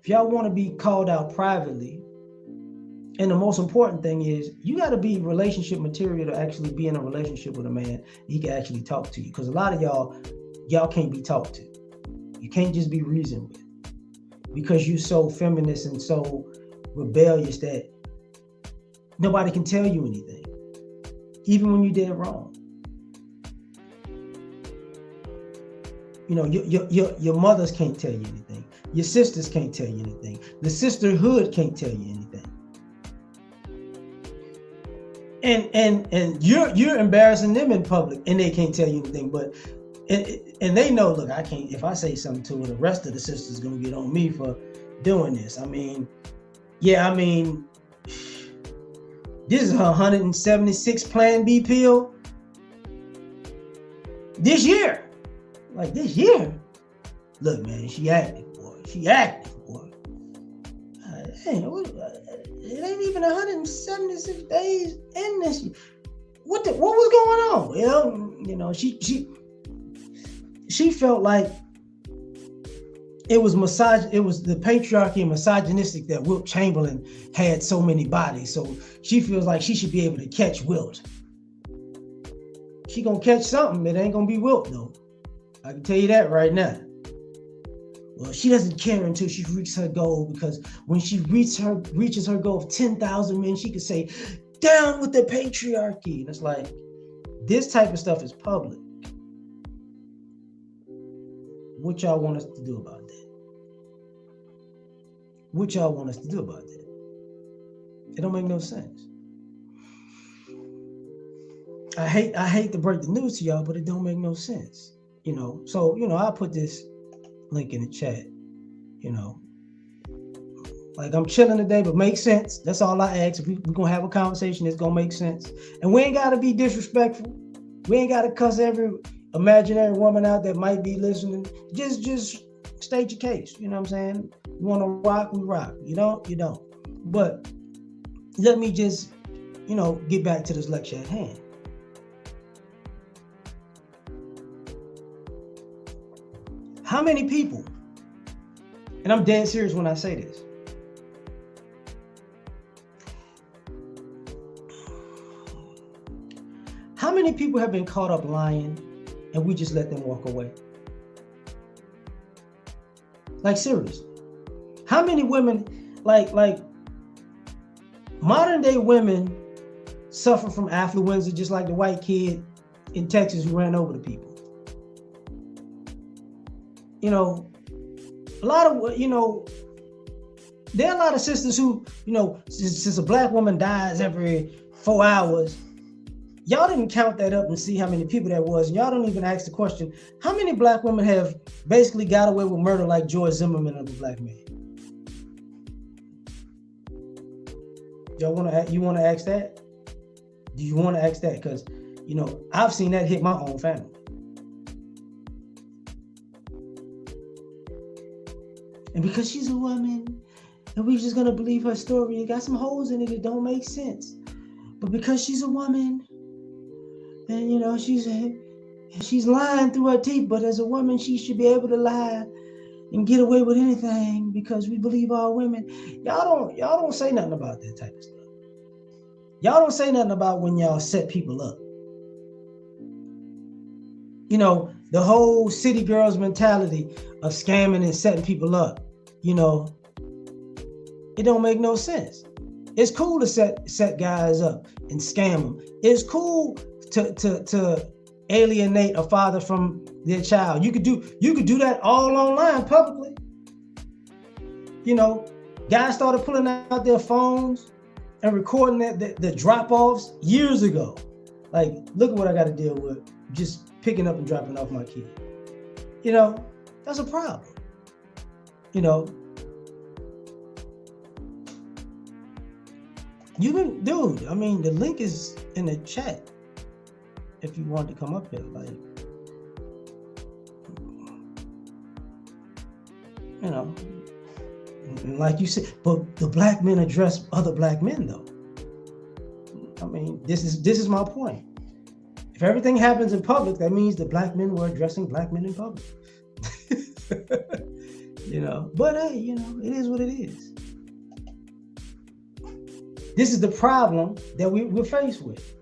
S3: if y'all want to be called out privately, and the most important thing is, you got to be relationship material to actually be in a relationship with a man. He can actually talk to you, because a lot of y'all can't be talked to. You can't just be reasoned with, because you're so feminist and so rebellious that nobody can tell you anything, even when you did it wrong. Your mothers can't tell you anything. Your sisters can't tell you anything. The sisterhood can't tell you anything. And you're embarrassing them in public, and they can't tell you anything. But and they know, look, I can't. If I say something to her, the rest of the sisters gonna get on me for doing this. This is her 176 Plan B pill this year. Like, this year. Look, man, she active, boy. It ain't even 176 days in this year. What was going on? She felt like it was the patriarchy and misogynistic that Wilt Chamberlain had so many bodies. So she feels like she should be able to catch Wilt. She gonna catch something. It ain't gonna be Wilt though. I can tell you that right now. Well, she doesn't care until she reaches her goal, because when she reaches her goal of 10,000 men, she could say, down with the patriarchy. And it's like, this type of stuff is public. What y'all want us to do about that? It don't make no sense. I hate to break the news to y'all, but it don't make no sense. So I'll put this link in the chat. Like, I'm chilling today, but make sense. That's all I ask. If we're gonna have a conversation, it's gonna make sense. And we ain't gotta be disrespectful. We ain't gotta cuss every imaginary woman out that might be listening. Just state your case. You know what I'm saying? You wanna rock, we rock. You don't. But let me just, get back to this lecture at hand. How many people, and I'm dead serious when I say this, how many people have been caught up lying and we just let them walk away? Like, seriously. How many women, like modern day women, suffer from affluenza just like the white kid in Texas who ran over the people? There are a lot of sisters who, since a black woman dies every 4 hours, y'all didn't count that up and see how many people that was. And y'all don't even ask the question, how many black women have basically got away with murder like George Zimmerman of the black man? You want to ask that? Do you want to ask that? Because, you know, I've seen that hit my own family. And because she's a woman, and we're just going to believe her story, it got some holes in it that don't make sense. But because she's a woman, and, you know, she's lying through her teeth, but as a woman, she should be able to lie and get away with anything because we believe all women. Y'all don't say nothing about that type of stuff. Y'all don't say nothing about when y'all set people up. You know, the whole city girls mentality of scamming and setting people up, you know, it don't make no sense. It's cool to set guys up and scam them. It's cool to alienate a father from their child. You could do that all online publicly. You know, guys started pulling out their phones and recording the drop-offs years ago. Like, look at what I got to deal with just picking up and dropping off my kid. You know, that's a problem. You know, you can, dude, I mean, the link is in the chat if you want to come up here. Like, you know, and like you said, but the black men address other black men though. I mean, this is my point. If everything happens in public, that means the black men were addressing black men in public. You know, but hey, you know, it is what it is. This is the problem that we're faced with.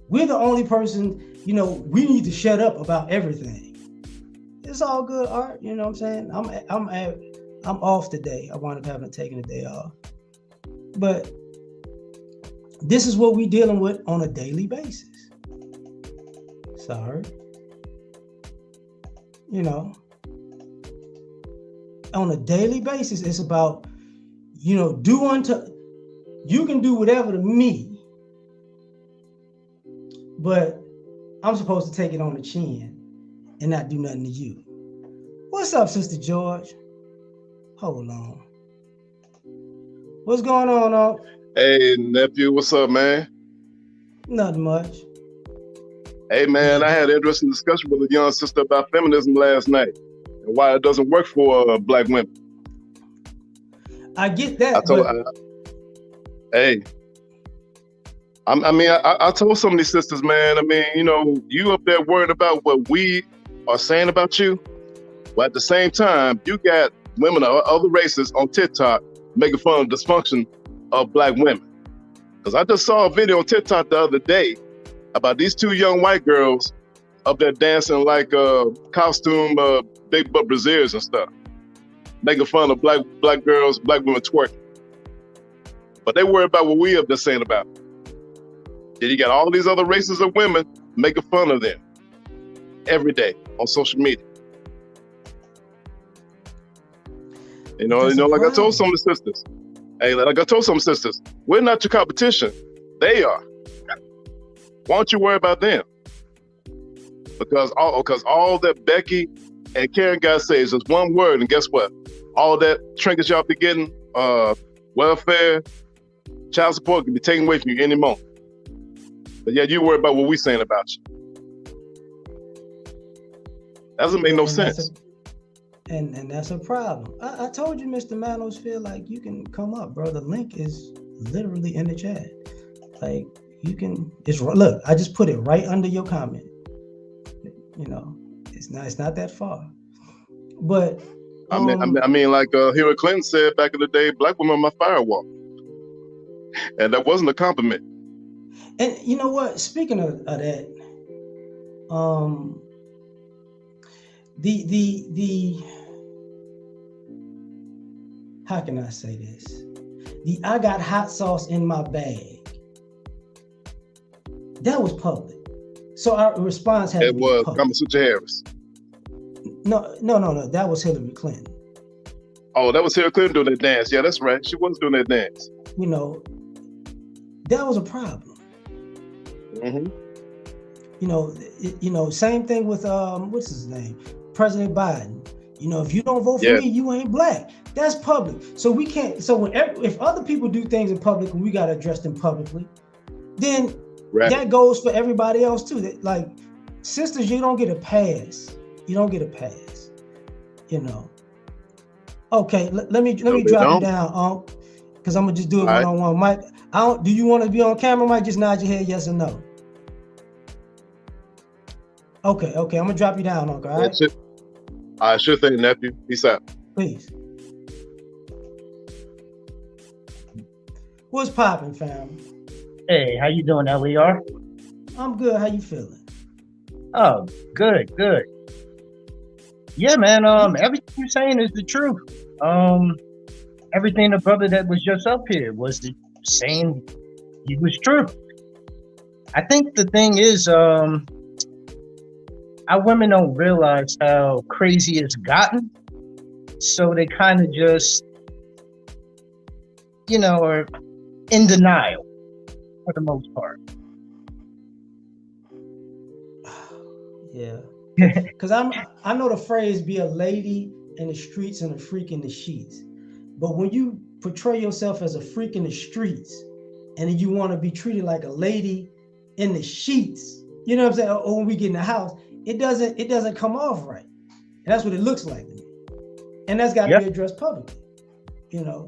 S3: We're the only person, you know, we need to shut up about everything. It's all good, Art. You know what I'm saying? I'm off today. I wound up having taken a day off. But this is what we're dealing with on a daily basis. Sorry. You know, on a daily basis, it's about, you know, you can do whatever to me, but I'm supposed to take it on the chin and not do nothing to you. What's up, Sister George? Hold on. What's going on?
S1: Hey, nephew, what's up, man?
S3: Nothing much.
S1: Hey, man, I had an interesting discussion with a young sister about feminism last night and why it doesn't work for black women.
S3: I get that.
S1: I told her, I told some of these sisters, man, I mean, you know, you up there worried about what we are saying about you, but at the same time, you got women of other races on TikTok making fun of dysfunction of black women. Because I just saw a video on TikTok the other day about these two young white girls up there dancing like costume big butt brasiers and stuff, making fun of black girls, black women twerking. But they worry about what we up there saying about them. Then you got all these other races of women making fun of them every day on social media. You know, like I told some of the sisters. Hey, like I told some sisters, we're not your competition. They are. Why don't you worry about them? Because all that Becky and Karen guys say is just one word, and guess what? All that trinkets y'all be getting, welfare, child support can be taken away from you any moment. But yeah, you worry about what we saying about you. Doesn't make no sense.
S3: And that's a problem. I told you, Mr. Manosphere, like, you can come up, bro. The link is literally in the chat. Like, you can, look, I just put it right under your comment. You know, it's not that far. But
S1: I mean, like Hillary Clinton said back in the day, black women are my firewall. And that wasn't a compliment.
S3: And you know what? Speaking of that, the how can I say this? I got hot sauce in my bag. That was public. So our response had to be public.
S1: Kamasutra Harris.
S3: No. That was Hillary Clinton.
S1: Oh, that was Hillary Clinton doing that dance. Yeah, that's right. She was doing that dance.
S3: You know, that was a problem.
S1: Mm-hmm.
S3: Same thing with what's his name, President Biden. If you don't vote for
S1: Yeah,
S3: me, you ain't black. That's public. So we can't. So if other people do things in public, we gotta address them publicly. Then
S1: right.
S3: that goes for everybody else too. That, like, sisters, you don't get a pass. You don't get a pass. Okay, let me
S1: No, they
S3: drop you
S1: don't.
S3: down, because I'm gonna just do it
S1: All right.
S3: one-on-one. Mike, do you want to be on camera, Mike? Just nod your head yes or no. Okay, I'm gonna drop you down, Uncle. All right,
S1: That's it. I sure thing, nephew. Peace out.
S3: please. What's popping, fam?
S4: Hey, how you doing, L.A.R?
S3: I'm good. How you feeling?
S4: Oh, good. Yeah, man. Everything you're saying is the truth. Everything the brother that was just up here was saying he was true. I think the thing is, our women don't realize how crazy it's gotten, so they kind of just, are in denial for the most part.
S3: Yeah, because I know the phrase "be a lady in the streets and a freak in the sheets," but when you portray yourself as a freak in the streets, and then you want to be treated like a lady in the sheets, you know what I'm saying? Or when we get in the house, it doesn't come off right, and that's what it looks like to me. And that's got to
S4: Yep.
S3: be addressed publicly.
S4: Yeah.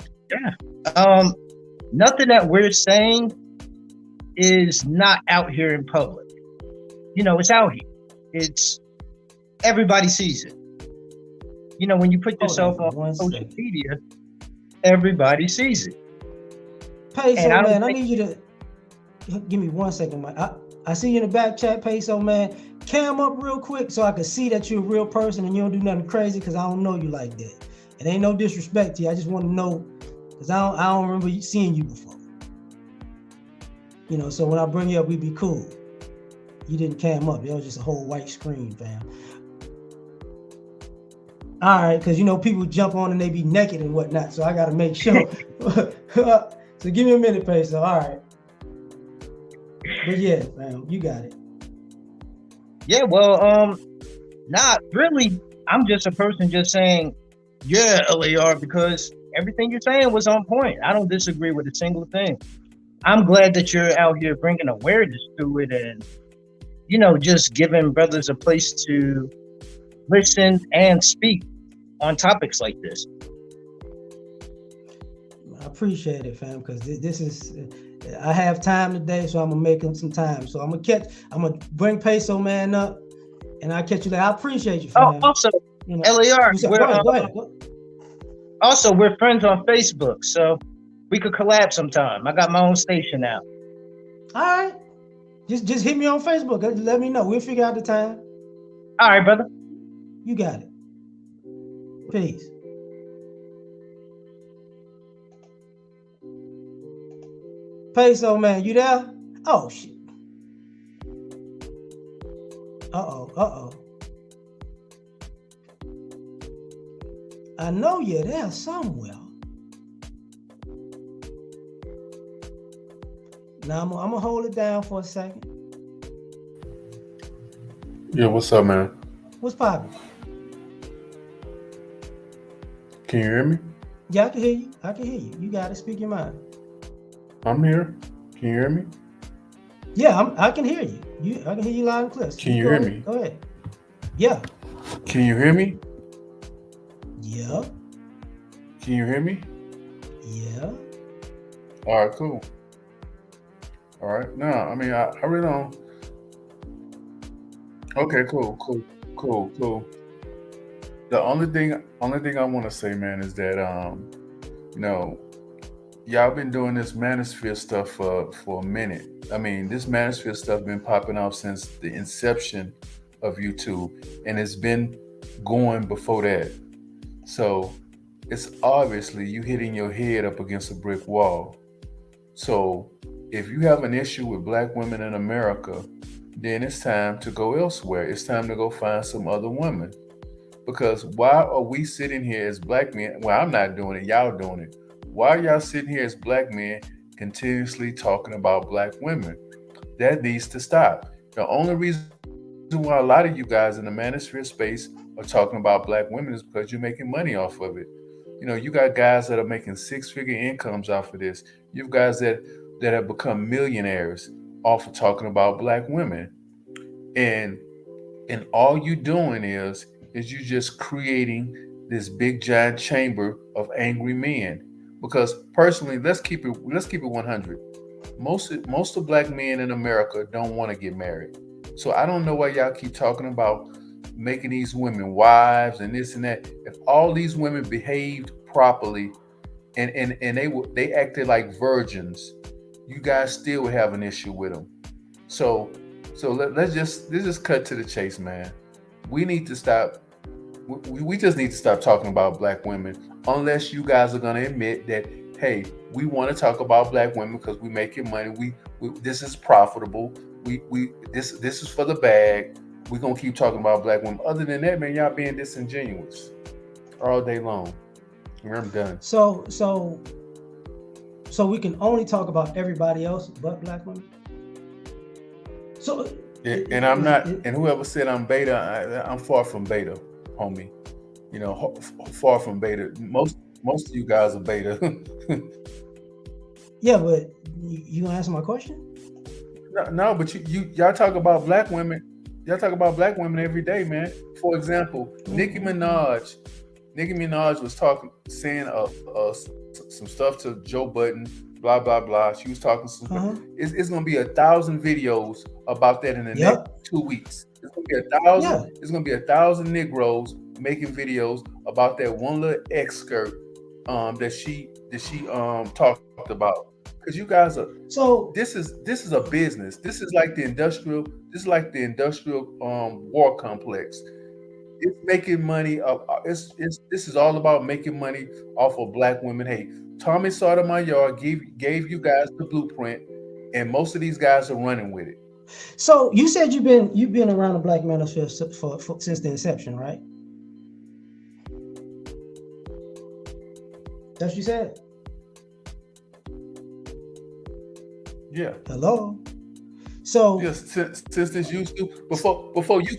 S4: Nothing that we're saying is not out here in public. It's out here. It's everybody sees it. When you put yourself on social media, everybody sees it.
S3: Peso,
S4: And
S3: man, I need you to give me 1 second, Mike. I see you in the back chat, Peso, man. Cam up real quick so I can see that you're a real person and you don't do nothing crazy, because I don't know you like that. It ain't no disrespect to you. I just want to know, because I don't remember seeing you before. So when I bring you up, we be cool. You didn't cam up. It was just a whole white screen, fam. All right, because people jump on and they be naked and whatnot, so I got to make sure. So give me a minute, Peso. All right. But yeah, fam, you got it.
S4: Yeah, well, not really. I'm just a person just saying, yeah, L.A.R, because everything you're saying was on point. I don't disagree with a single thing. I'm glad that you're out here bringing awareness to it and, just giving brothers a place to listen and speak on topics like this.
S3: I appreciate it, fam, because this is, I have time today, so I'm gonna make him some time. So I'm gonna bring Peso man up, and I'll catch you later. I appreciate you, fam.
S4: Also, L.A.R,
S3: go ahead.
S4: Also, we're friends on Facebook, so we could collab sometime. I got my own station now.
S3: All right, just hit me on Facebook. Let me know. We'll figure out the time.
S4: All right, brother.
S3: You got it. Peace. Peso man, you there? Oh shit. Uh-oh. I know you're there somewhere. Now I'm gonna hold it down for a second.
S5: Yeah, what's up, man?
S3: What's poppin'?
S5: Can you hear me?
S3: Yeah, I can hear you. You got to speak your mind.
S5: I'm here. Can you hear me?
S3: Yeah, I can hear you. I can hear you loud and clear.
S5: Can you hear me?
S3: Go ahead. Yeah.
S5: Can you hear me?
S3: Yeah.
S5: Can you hear me?
S3: Yeah.
S5: All right, cool. All right. No, I mean, I really don't. Okay, cool. The only thing I want to say, man, is that y'all been doing this manosphere stuff for a minute. I mean, this manosphere stuff been popping off since the inception of YouTube, and it's been going before that. So it's obviously you hitting your head up against a brick wall. So if you have an issue with black women in America, then it's time to go elsewhere. It's time to go find some other women. Because why are we sitting here as black men? Well, I'm not doing it, y'all doing it. Why are y'all sitting here as black men continuously talking about black women? That needs to stop. The only reason why a lot of you guys in the manosphere space are talking about black women is because you're making money off of it. You got guys that are making six-figure incomes off of this. You've guys that have become millionaires off of talking about black women. And all you doing is you just creating this big giant chamber of angry men. Because personally, let's keep it 100. Most of black men in America don't want to get married. So I don't know why y'all keep talking about making these women wives and this and that. If all these women behaved properly and they acted like virgins, you guys still would have an issue with them. So let's just cut to the chase, man. We need to stop. We just need to stop talking about black women unless you guys are gonna admit that, hey, we want to talk about black women because we making money. We this is profitable. This is for the bag. We're gonna keep talking about black women. Other than that, man, y'all being disingenuous all day long. I'm done.
S3: So we can only talk about everybody else but black women. So
S5: And I'm not. And whoever said I'm beta, I'm far from beta, homie. Far from beta. Most of you guys are beta.
S3: yeah, but you gonna answer my question?
S5: No, but y'all talk about black women. Y'all talk about black women every day, man. For example, Nicki Minaj was saying some stuff to Joe Budden, blah blah blah. She was talking some. It's gonna be 1,000 videos about that in the next 2 weeks. It's gonna be 1,000. Yeah. It's gonna be 1,000 Negroes making videos about that one little skirt that she talked about. Because you guys are this is a business. This is like the industrial war complex. It's making money. This is all about making money off of black women. Hey, Tommy Sotomayor gave you guys the blueprint, and most of these guys are running with it.
S3: So you said you've been around the black manosphere for since the inception, right? That's what you said.
S5: Yeah.
S3: Hello. So
S5: yes, since this used to before you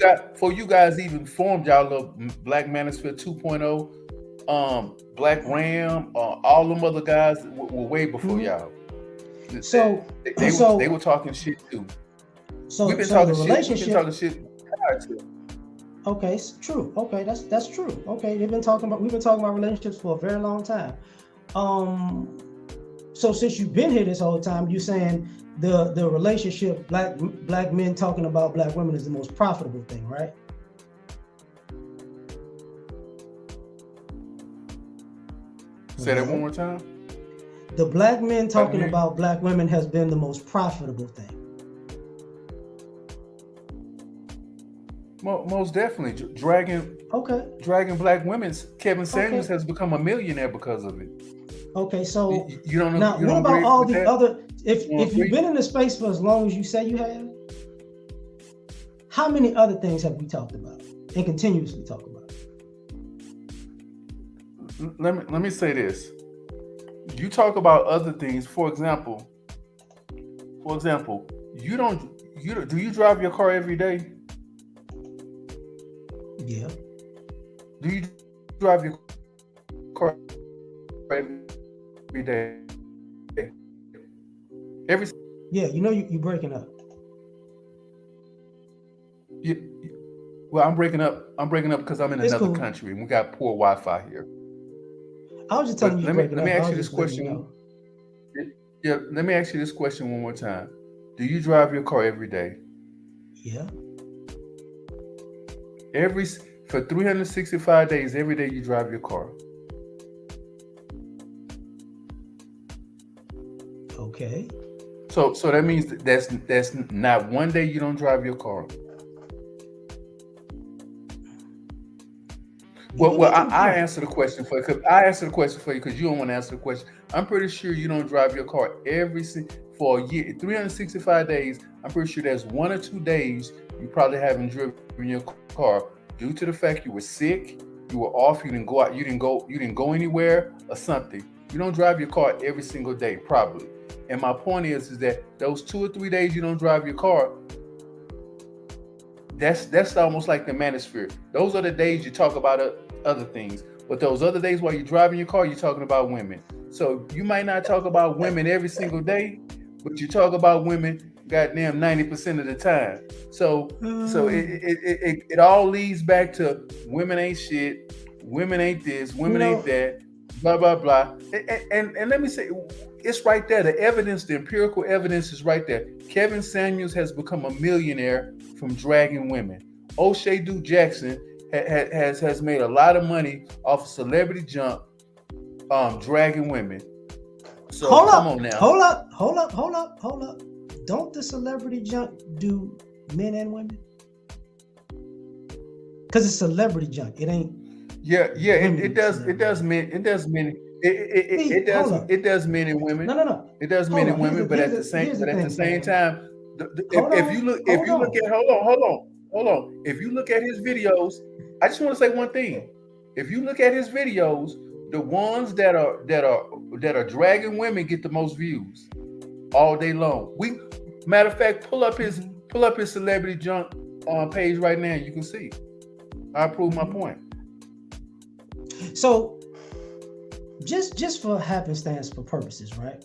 S5: guys even formed y'all little Black Manosphere 2.0, Black Ram, all them other guys were way before y'all.
S3: So
S5: they were talking shit too.
S3: So
S5: we've been
S3: talking
S5: shit prior to.
S3: Okay, it's true. Okay, that's true. Okay, we've been talking about relationships for a very long time. So since you've been here this whole time, you're saying the relationship black men talking about black women is the most profitable thing, right?
S5: Say that one more time.
S3: The black men talking about black women has been the most profitable thing.
S5: Most definitely, dragging black women. Kevin Samuels has become a millionaire because of it.
S3: Okay, so
S5: you don't know.
S3: Now, what about all the other? If you've been in the space for as long as you say you have, how many other things have we talked about and continuously talk about?
S5: Let me say this. You talk about other things. For example, do you drive your car every day?
S3: Yeah.
S5: Do you drive your car every day?
S3: Yeah, you breaking up.
S5: Well, I'm breaking up because I'm in another country and we got poor Wi-Fi here.
S3: I was just telling you.
S5: Let me ask you this question. Yeah, let me ask you this question one more time. Do you drive your car every day?
S3: Yeah.
S5: For 365 days, every day you drive your car.
S3: Okay.
S5: So that means that's not one day you don't drive your car. Well, I answer the question for you. I answer the question for you because you don't want to answer the question. I'm pretty sure you don't drive your car for a year, 365 days. I'm pretty sure there's 1 or 2 days you probably haven't driven your car due to the fact you were sick, you were off, you didn't go out, you didn't go anywhere or something. You don't drive your car every single day, probably. And my point is that those 2 or 3 days you don't drive your car, That's almost like the manosphere. Those are the days you talk about other things, but those other days while you're driving your car, you're talking about women. So you might not talk about women every single day, but you talk about women goddamn 90% of the time. So it all leads back to women ain't shit, women ain't this, women ain't that, blah blah blah. And let me say, it's right there. The evidence, the empirical evidence is right there. Kevin Samuels has become a millionaire from dragging women. O'Shea Duke Jackson has made a lot of money off of celebrity junk, dragging women. So come on now.
S3: Hold up. Don't the celebrity junk do men and women? Because it's celebrity junk. It ain't.
S5: Yeah, it does men. It does men. It does men and women.
S3: No.
S5: It does men and women, but at the same time, if you look at hold on. If you look at his videos, I just want to say one thing. If you look at his videos, the ones that are dragging women get the most views all day long. Matter of fact, pull up his celebrity junk page right now. You can see. I prove my point.
S3: So, just for happenstance, for purposes, right?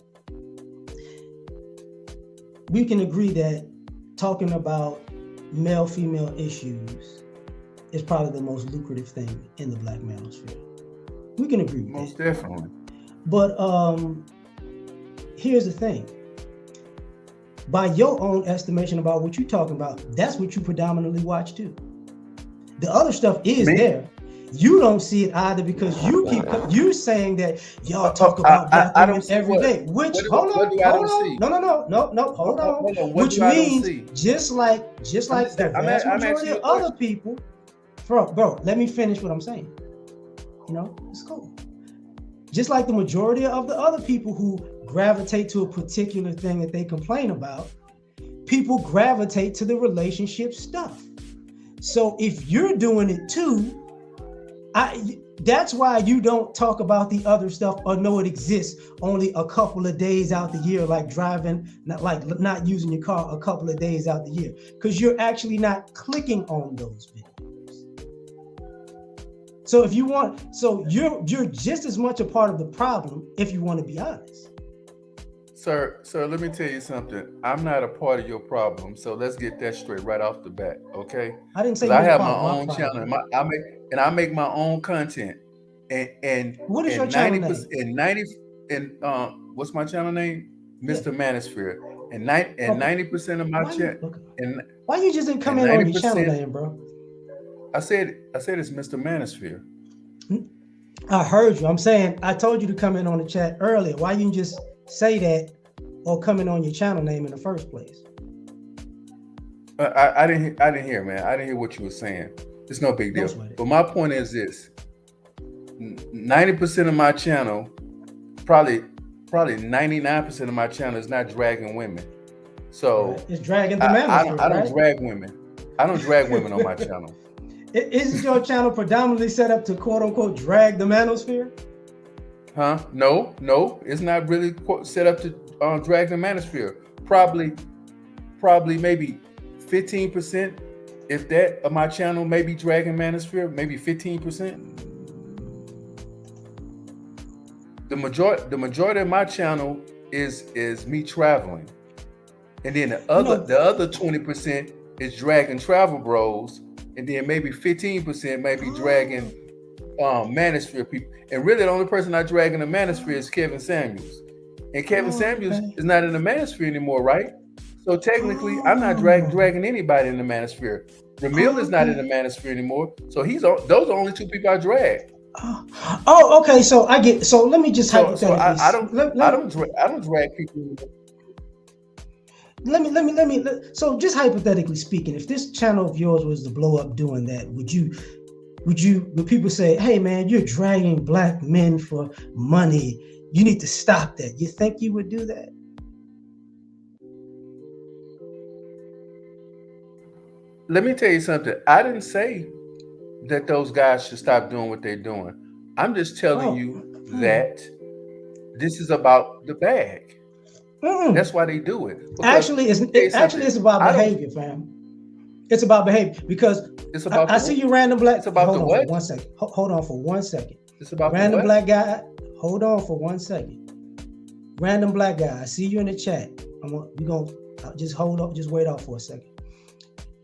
S3: We can agree that talking about male-female issues is probably the most lucrative thing in the black manosphere. We can agree with
S5: Most
S3: that.
S5: definitely.
S3: But here's the thing. By your own estimation about what you're talking about, that's what you predominantly watch too. The other stuff is there. You don't see it either because you saying that y'all talk about black women every day. Which hold on. No, hold on. Which means just like the vast majority of other people, bro, let me finish what I'm saying. You know, it's cool. Just like the majority of the other people who gravitate to a particular thing that they complain about, people gravitate to the relationship stuff. So if you're doing it too, that's why you don't talk about the other stuff or know it exists only a couple of days out the year, like driving, not using your car a couple of days out the year, because you're actually not clicking on those videos. So if you want, you're just as much a part of the problem if you want to be honest.
S5: Sir, let me tell you something. I'm not a part of your problem, so let's get that straight right off the bat, okay?
S3: I didn't say
S5: I have my own channel, and I make my own content. And
S3: what is your channel
S5: name? What's my channel name? Mr. Manosphere. And 90% of my channel.
S3: Why you just didn't come in on your channel name, bro?
S5: I said it's Mr. Manosphere.
S3: I heard you. I'm saying I told you to come in on the chat earlier. Why you just say that or come in on your channel name in the first place?
S5: I didn't hear, man. I didn't hear what you were saying. It's no big deal. But my point is this: 90% of my channel, probably 99% of my channel is not dragging women. So
S3: it's dragging the manosphere.
S5: I don't drag women. I don't drag women on my channel.
S3: Isn't your channel predominantly set up to quote unquote drag the manosphere?
S5: Huh? No, it's not really set up to drag the manosphere. Probably maybe 15%, if that, of my channel may be dragging manosphere, maybe 15%. The majority of my channel is me traveling, and then the other 20% is dragging travel bros, and then maybe 15% may be dragging manosphere people. And really the only person I drag in the manosphere is Kevin Samuels. And Kevin Samuels is not in the manosphere anymore, right? So technically I'm not dragging anybody in the manosphere. Ramil is not in the manosphere anymore. So those are only two people I drag.
S3: Okay. So I get. So let me just hypothetically.
S5: I don't drag people.
S3: Let me. So just hypothetically speaking, if this channel of yours was to blow up doing that, would people say, "Hey man, you're dragging black men for money. You need to stop that"? You think you would do that?
S5: Let me tell you something. I didn't say that those guys should stop doing what they're doing. I'm just telling you that this is about the bag. That's why they do it.
S3: Actually, it's about behavior, fam. It's about behavior because
S5: It's about
S3: I see you, random black.
S5: It's about
S3: hold
S5: the
S3: on
S5: what?
S3: For 1 second. Hold on for 1 second.
S5: It's about
S3: random
S5: the what?
S3: black guy. Hold on for 1 second. Random black guy. I see you in the chat. We gonna just hold up. Just wait off for a second.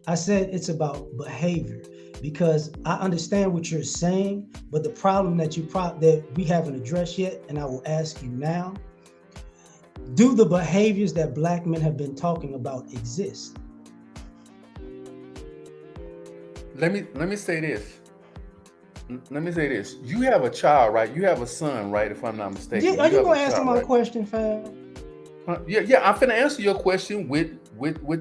S3: I said it's about behavior because I understand what you're saying, but the problem that that we haven't addressed yet, and I will ask you now: do the behaviors that black men have been talking about exist?
S5: Let me say this. Let me say this. You have a child, right? You have a son, right? If I'm not mistaken.
S3: Yeah, are you
S5: have
S3: gonna
S5: a
S3: answer
S5: child,
S3: my
S5: right?
S3: question, fam?
S5: Yeah. I'm finna answer your question with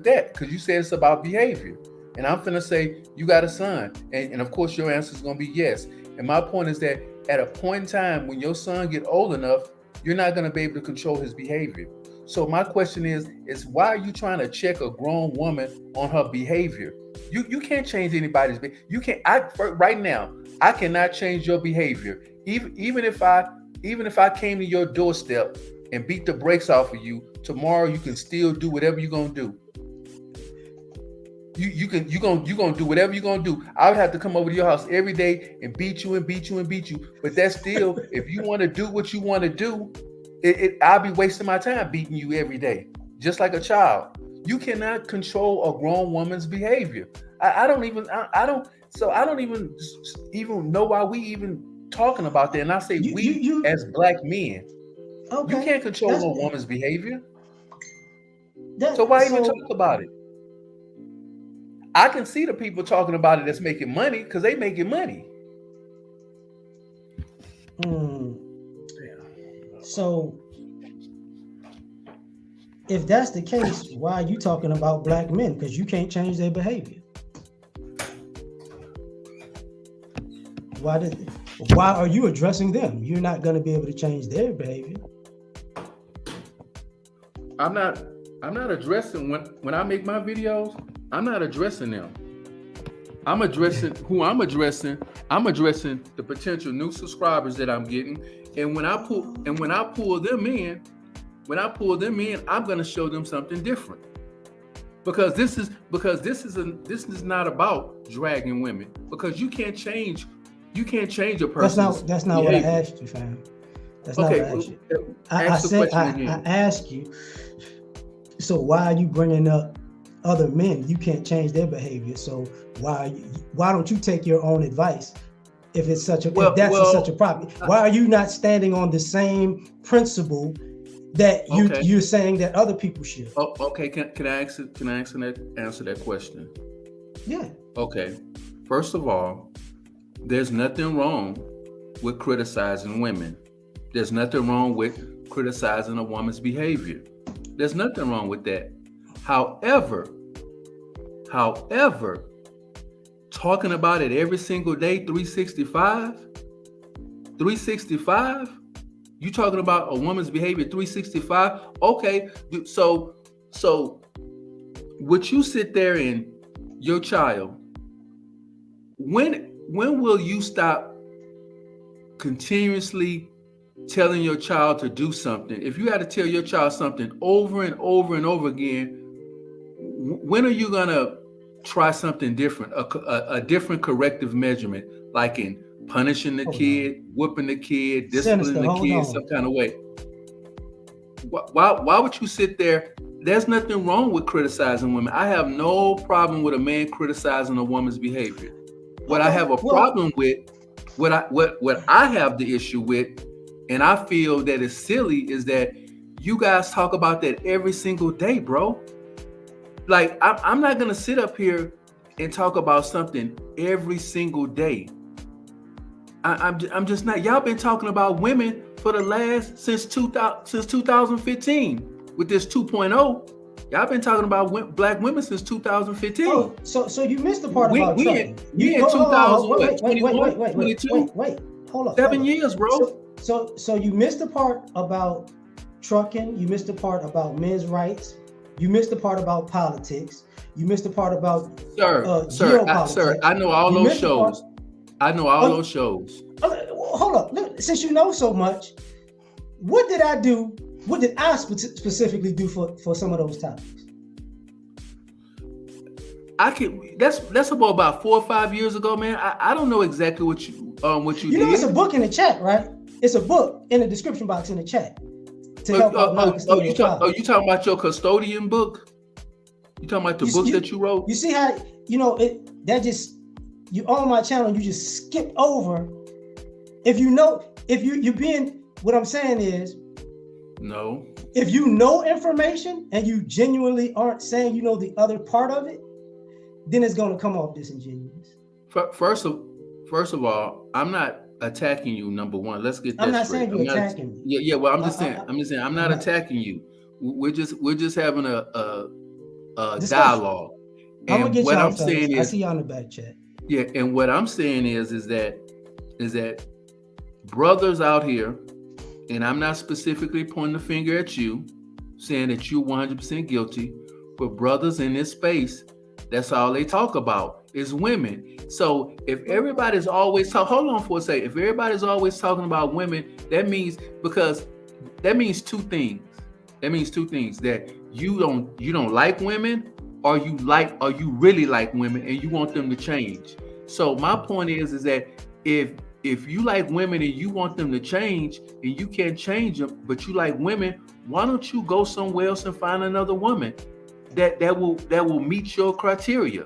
S5: that because you said it's about behavior, and I'm finna say you got a son, and of course your answer is gonna be yes. And my point is that at a point in time when your son get old enough, you're not gonna be able to control his behavior. So my question is why are you trying to check a grown woman on her behavior? You can't change anybody's behavior. You can't. Right now I cannot change your behavior. Even if I came to your doorstep and beat the brakes off of you, tomorrow you can still do whatever you're gonna do. You're gonna do whatever you're gonna do. I would have to come over to your house every day and beat you. But that's still, if you want to do what you want to do, I'll be wasting my time beating you every day, just like a child. You cannot control a grown woman's behavior. I don't even know why we even talking about that. And I say as black men,
S3: okay,
S5: you can't control a woman's behavior. So why even talk about it? I can see the people talking about it that's making money because they making money.
S3: So if that's the case, why are you talking about black men? Because you can't change their behavior. Why are you addressing them? You're not going to be able to change their behavior.
S5: I'm not addressing when I make my videos, I'm not addressing them. I'm addressing who I'm addressing. I'm addressing the potential new subscribers that I'm getting. And when I pull them in, I'm going to show them something different. Because this is not about dragging women. Because you can't change a person's
S3: That's not what I asked you, fam. That's not what I asked you. I asked you, so why are you bringing up other men? You can't change their behavior. So why don't you take your own advice if it's such a such a problem? Why are you not standing on the same principle that you're saying that other people should?
S5: Oh, okay. Can I answer that question?
S3: Yeah.
S5: Okay. First of all, there's nothing wrong with criticizing women. There's nothing wrong with criticizing a woman's behavior. There's nothing wrong with that. However, talking about it every single day, 365, you talking about a woman's behavior 365? Okay, so would you sit there and your child, when will you stop continuously telling your child to do something? If you had to tell your child something over and over and over again, when are you gonna try something different, a different corrective measurement, like in punishing the kid, whooping the kid, disciplining the kid some kind of way? Why would you sit there? There's nothing wrong with criticizing women. I have no problem with a man criticizing a woman's behavior. What I have a problem with, what I have the issue with, and I feel that it's silly, is that you guys talk about that every single day, bro. Like, I'm not gonna sit up here and talk about something every single day. I'm just not. Y'all been talking about women for the last since 2015 with this 2.0. Y'all been talking about black women since 2015.
S3: Oh, so you missed the part about trucking.
S5: We in 2021, 22.
S3: Wait, hold up.
S5: 7 years, bro.
S3: So you missed the part about trucking. You missed the part about men's rights. You missed the part about politics. You missed the part about
S5: Sir, I know all those shows. Those shows.
S3: Hold up. Since you know so much, what did I do? What did I specifically do for some of those topics?
S5: That's about 4 or 5 years ago, man. I don't know exactly what you
S3: You know,
S5: did.
S3: it's a book in the chat, right? It's a book in the description box in the chat to help out non-custodial fathers.
S5: You talking about your custodian book? You talking about the book that you wrote?
S3: You see how you on my channel, you just skipped over. If you're being, what I'm saying is,
S5: no.
S3: If you know information and you genuinely aren't saying you know the other part of it, then it's going to come off disingenuous.
S5: First of all, I'm not attacking you. Number one, let's get that
S3: I'm not
S5: straight.
S3: saying you're attacking me.
S5: Yeah. Well, I'm just saying I'm not attacking you. We're just having a dialogue.
S3: I'm gonna get
S5: what
S3: y'all.
S5: I'm saying is,
S3: I see y'all in the back chat.
S5: Yeah, and what I'm saying is that brothers out here, and I'm not specifically pointing the finger at you, saying that you're 100% guilty, but brothers in this space, that's all they talk about is women. So if everybody's always hold on for a second. If everybody's always talking about women, that means two things. That means two things: that you don't like women, or you really like women and you want them to change. So my point is that if you like women and you want them to change and you can't change them, but you like women, why don't you go somewhere else and find another woman that will meet your criteria?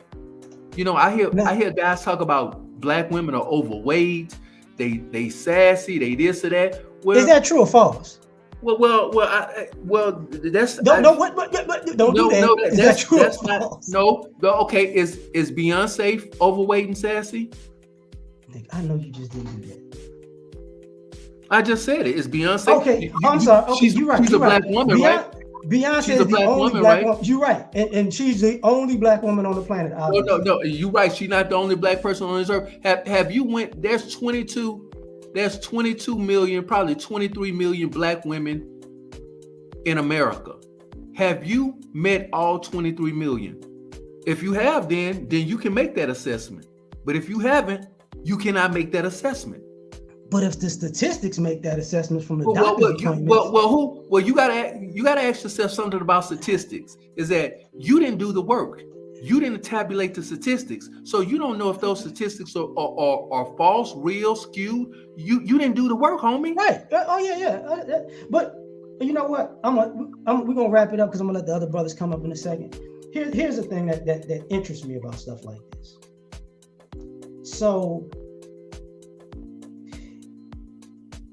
S5: You know, I hear guys talk about black women are overweight, they sassy, they this or that. Well,
S3: is that true or false?
S5: Well, that's
S3: don't do that. Is that true or false?
S5: No. Okay, is Beyonce overweight and sassy?
S3: I know you just didn't do that.
S5: I just said it. Is Beyonce?
S3: Okay, I'm sorry. Okay, you're right.
S5: She's a black woman, right?
S3: Beyonce is the only black woman. You're right, and she's the only black woman on the planet. Obviously.
S5: No. You're right. She's not the only black person on this earth. Have you went? There's 22 million, probably 23 million black women in America. Have you met all 23 million? If you have, then you can make that assessment. But if you haven't, you cannot make that assessment.
S3: But if the statistics make that assessment from the doctor's appointment,
S5: you gotta ask yourself something about statistics. Is that you didn't do the work. You didn't tabulate the statistics, so you don't know if those statistics are false, real, skewed. You didn't do the work, homie.
S3: Right? Oh yeah. But you know what? We're gonna wrap it up because I'm gonna let the other brothers come up in a second. Here's the thing that interests me about stuff like this. So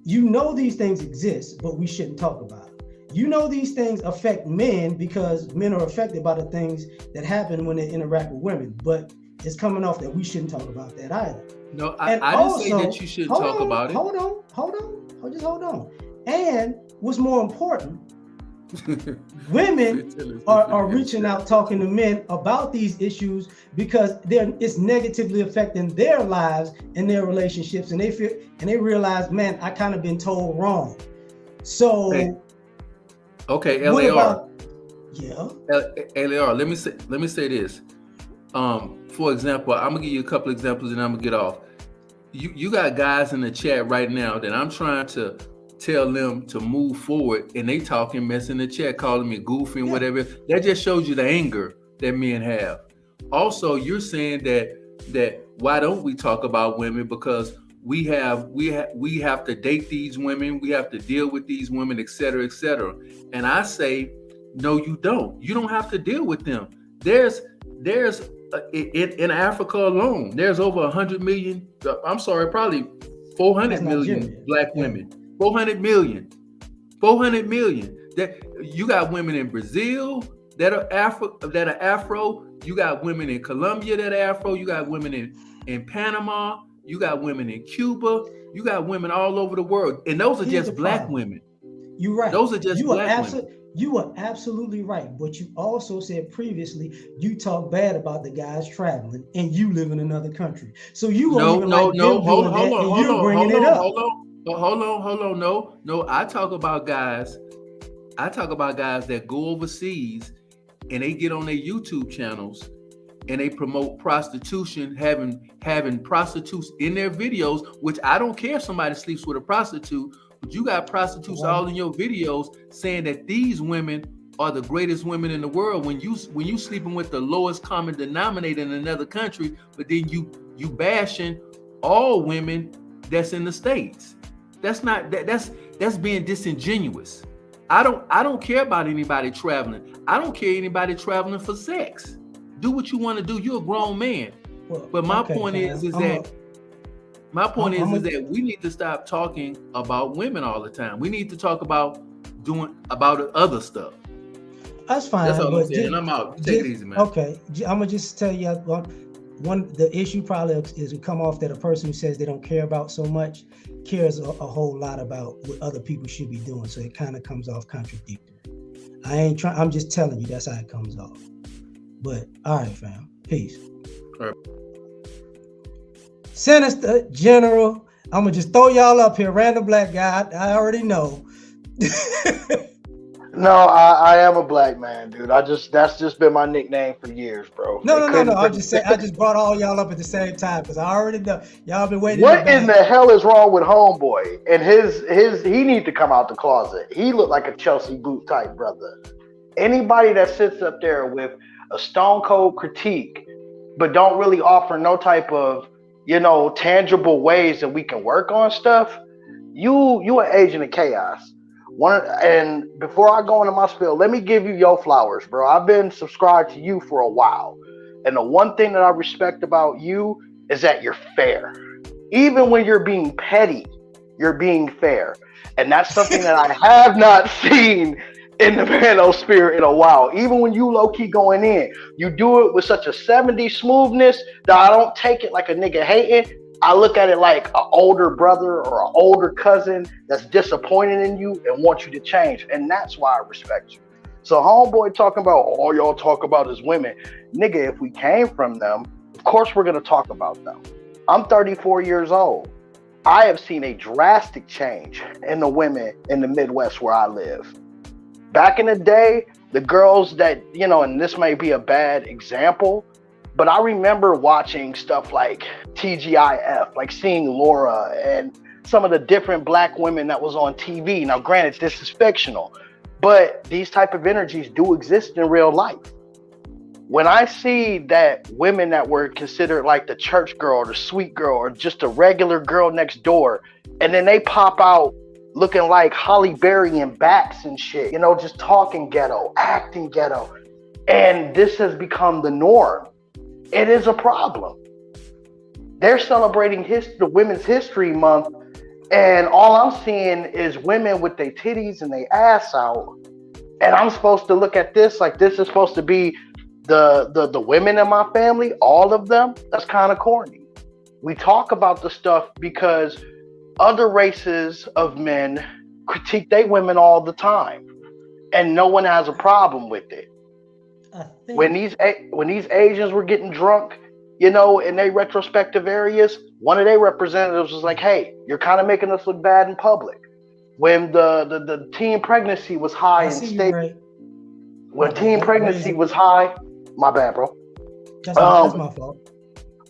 S3: you know these things exist, but we shouldn't talk about it. You know these things affect men because men are affected by the things that happen when they interact with women, but it's coming off that we shouldn't talk about that either.
S5: No, I didn't say that you shouldn't talk about it.
S3: Hold on. And what's more important, women are reaching out, talking to men about these issues because it's negatively affecting their lives and their relationships, and they realize, man, I kind of been told wrong. So,
S5: okay, L.A.R.
S3: Yeah.
S5: L.A.R. Let me say this. For example, I'm gonna give you a couple examples and I'm gonna get off. You got guys in the chat right now that I'm trying to tell them to move forward, and they talking mess in the chat, calling me goofy and whatever. That just shows you the anger that men have. Also, you're saying that why don't we talk about women, because we have to date these women, we have to deal with these women, etc., etc. And I say, no, you don't. You don't have to deal with them. There's in Africa alone, there's over 100 million. I'm sorry, probably 400 million black women. 400 million. That you got women in Brazil that are Afro. You got women in Colombia that are Afro. You got women in Panama. You got women in Cuba. You got women all over the world, and those are just black women.
S3: You're right.
S5: Those are just black women.
S3: You are absolutely right. But you also said previously you talk bad about the guys traveling, and you live in another country. So you
S5: hold on. No. I talk about guys that go overseas and they get on their YouTube channels and they promote prostitution, having prostitutes in their videos, which I don't care if somebody sleeps with a prostitute, but you got prostitutes all in your videos saying that these women are the greatest women in the world when you sleeping with the lowest common denominator in another country, but then you bashing all women that's in the States. That's not that's being disingenuous. I don't care about anybody traveling. I don't care anybody traveling for sex. Do what you want to do. You're a grown man.
S3: Well,
S5: But my
S3: okay,
S5: point
S3: fam.
S5: is
S3: I'm
S5: that my point
S3: I'm
S5: is that we need to stop talking about women all the time. We need to talk about other stuff.
S3: That's fine.
S5: That's all
S3: but
S5: I'm saying. And I'm out. Take it easy, man.
S3: Okay, I'm gonna just tell you the issue probably is to come off that a person who says they don't care about so much cares a whole lot about what other people should be doing. So it kind of comes off contradictory. I'm just telling you that's how it comes off. But all right, fam. Peace.
S5: All right.
S3: Sinister General. I'm gonna just throw y'all up here, random black guy. I already know.
S6: No, I am a black man, dude. That's just been my nickname for years, bro.
S3: No. I'm just saying. I just brought all y'all up at the same time because I already know y'all been waiting.
S6: What in the hell is wrong with Homeboy? And he need to come out the closet. He looked like a Chelsea boot type brother. Anybody that sits up there with a stone cold critique, but don't really offer no type of tangible ways that we can work on stuff, you an agent of chaos. And before I go into my spiel, let me give you your flowers, bro. I've been subscribed to you for a while. And the one thing that I respect about you is that you're fair. Even when you're being petty, you're being fair. And that's something that I have not seen in the manosphere in a while. Even when you low-key going in, you do it with such a 70s smoothness that I don't take it like a nigga hating. I look at it like an older brother or an older cousin that's disappointed in you and wants you to change. And that's why I respect you. So Homeboy talking about all y'all talk about is women. Nigga, if we came from them, of course we're going to talk about them. I'm 34 years old. I have seen a drastic change in the women in the Midwest where I live. Back in the day, the girls that, and this may be a bad example, but I remember watching stuff like TGIF, like seeing Laura and some of the different black women that was on TV. Now, granted, this is fictional, but these type of energies do exist in real life. When I see that women that were considered like the church girl or the sweet girl or just a regular girl next door, and then they pop out looking like Holly Berry and Bats and shit, just talking ghetto, acting ghetto, and this has become the norm. It is a problem. They're celebrating the Women's History Month, and all I'm seeing is women with their titties and their ass out. And I'm supposed to look at this like this is supposed to be the women in my family, all of them. That's kind of corny. We talk about the stuff because other races of men critique their women all the time, and no one has a problem with it. When these Asians were getting drunk, in their retrospective areas, one of their representatives was like, "Hey, you're kind of making us look bad in public." When the teen pregnancy was high in state, was high, my bad, bro.
S3: That's my fault.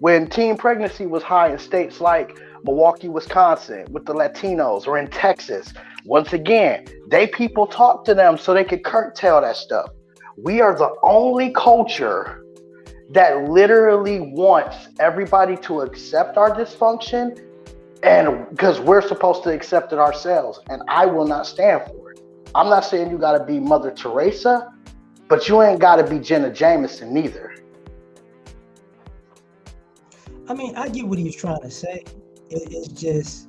S6: When teen pregnancy was high in states like Milwaukee, Wisconsin, with the Latinos, or in Texas, once again, people talk to them so they could curtail that stuff. We are the only culture that literally wants everybody to accept our dysfunction, and because we're supposed to accept it ourselves, and I will not stand for it. I'm not saying you got to be Mother Teresa, but you ain't got to be Jenna Jameson neither.
S3: I mean, I get what he was trying to say. It's just,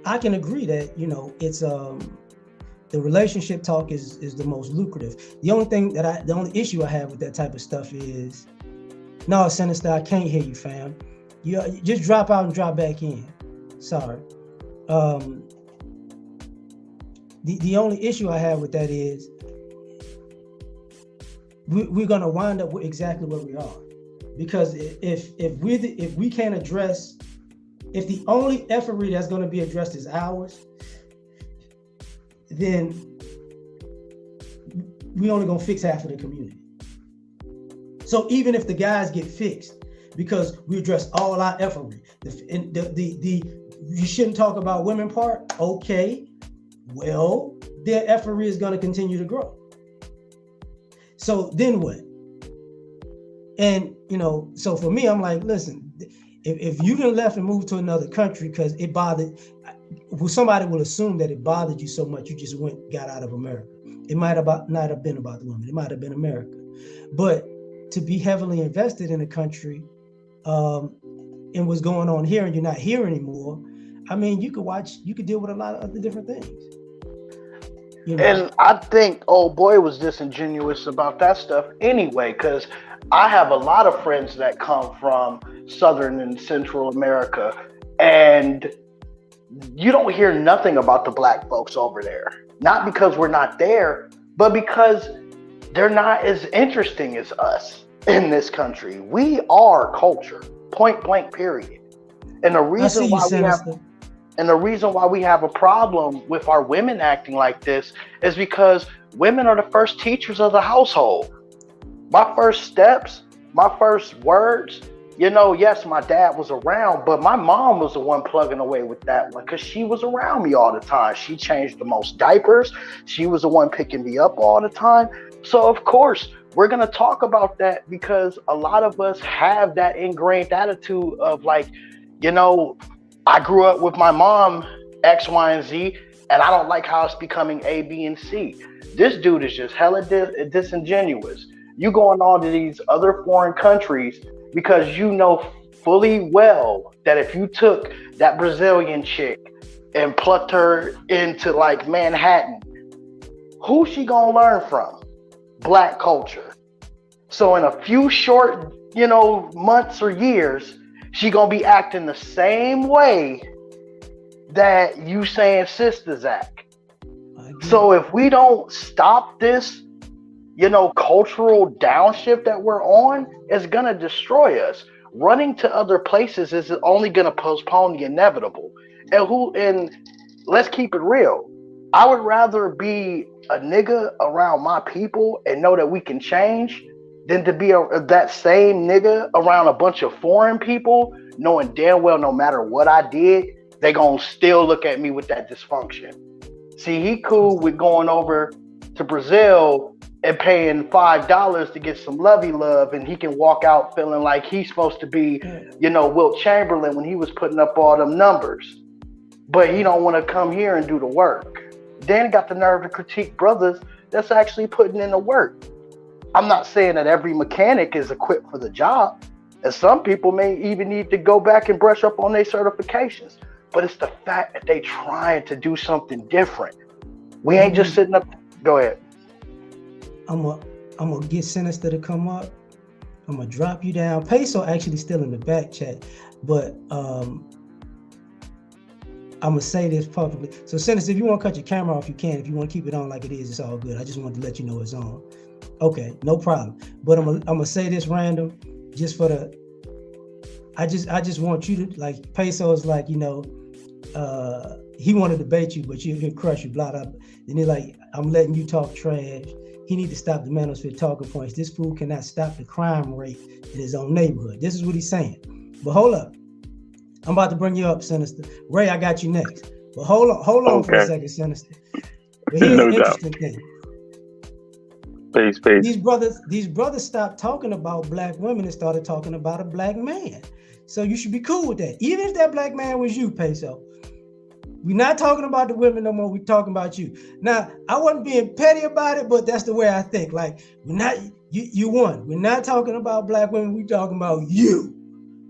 S3: I can agree that, it's the relationship talk is the most lucrative. The only issue I have with that type of stuff is, no, Sinister, I can't hear you, fam. You just drop out and drop back in. Sorry. The only issue I have with that is we're gonna wind up with exactly where we are, because if we can't address, if the only effortry that's gonna be addressed is ours, then we only gonna fix half of the community. So even if the guys get fixed, because we address all our effortry, the you shouldn't talk about women part. Okay, well, their effery is going to continue to grow. So then what? And, so for me, I'm like, listen, if you done left and moved to another country because it bothered, well, somebody will assume that it bothered you so much you just got out of America. It might not have been about the woman. It might have been America. But to be heavily invested in a country and what's going on here and you're not here anymore, I mean, you could deal with a lot of other different things.
S6: And I think old boy was disingenuous about that stuff anyway, because I have a lot of friends that come from Southern and Central America, and you don't hear nothing about the black folks over there. Not because we're not there, but because they're not as interesting as us in this country. We are culture, point blank, period. And the reason why we have a problem with our women acting like this is because women are the first teachers of the household. My first steps, my first words, yes, my dad was around, but my mom was the one plugging away with that one because she was around me all the time. She changed the most diapers. She was the one picking me up all the time. So, of course, we're going to talk about that because a lot of us have that ingrained attitude of like, I grew up with my mom, X, Y, and Z, and I don't like how it's becoming A, B, and C. This dude is just hella disingenuous. You going on to these other foreign countries because you know fully well that if you took that Brazilian chick and plucked her into like Manhattan, who's she gonna learn from? Black culture. So in a few short, months or years, she gonna be acting the same way that you saying sisters act. So if we don't stop this, cultural downshift that we're on, it's gonna destroy us. Running to other places is only gonna postpone the inevitable. And let's keep it real. I would rather be a nigga around my people and know that we can change than to be that same nigga around a bunch of foreign people, knowing damn well no matter what I did, they gonna still look at me with that dysfunction. See, he cool with going over to Brazil and paying $5 to get some lovey love, and he can walk out feeling like he's supposed to be, Wilt Chamberlain when he was putting up all them numbers. But he don't want to come here and do the work. Then got the nerve to critique brothers that's actually putting in the work. I'm not saying that every mechanic is equipped for the job, and some people may even need to go back and brush up on their certifications. But it's the fact that they trying to do something different. We ain't just sitting up. Go ahead.
S3: I'm gonna get Sinister to come up. I'm gonna drop you down. Peso actually still in the back chat, but I'm gonna say this publicly. So Sinister, if you want to cut your camera off, you can. If you want to keep it on like it is, it's all good. I just wanted to let you know it's on. Okay, no problem. But I'm gonna say this random, just for the. I just want you to like. Peso is like, he want to debate you, but he'll crush you, blah blah. And he's like, I'm letting you talk trash. He need to stop the manosphere talking points. This fool cannot stop the crime rate in his own neighborhood. This is what he's saying. But hold up. I'm about to bring you up, Sinister. Ray, I got you next. But hold on for a second, Sinister. But here's the interesting thing.
S7: Peace.
S3: These brothers stopped talking about black women and started talking about a black man. So you should be cool with that. Even if that black man was you, Peso. We're not talking about the women no more. We're talking about you. Now, I wasn't being petty about it, but that's the way I think. Like, we're not, you won. We're not talking about black women. We're talking about you.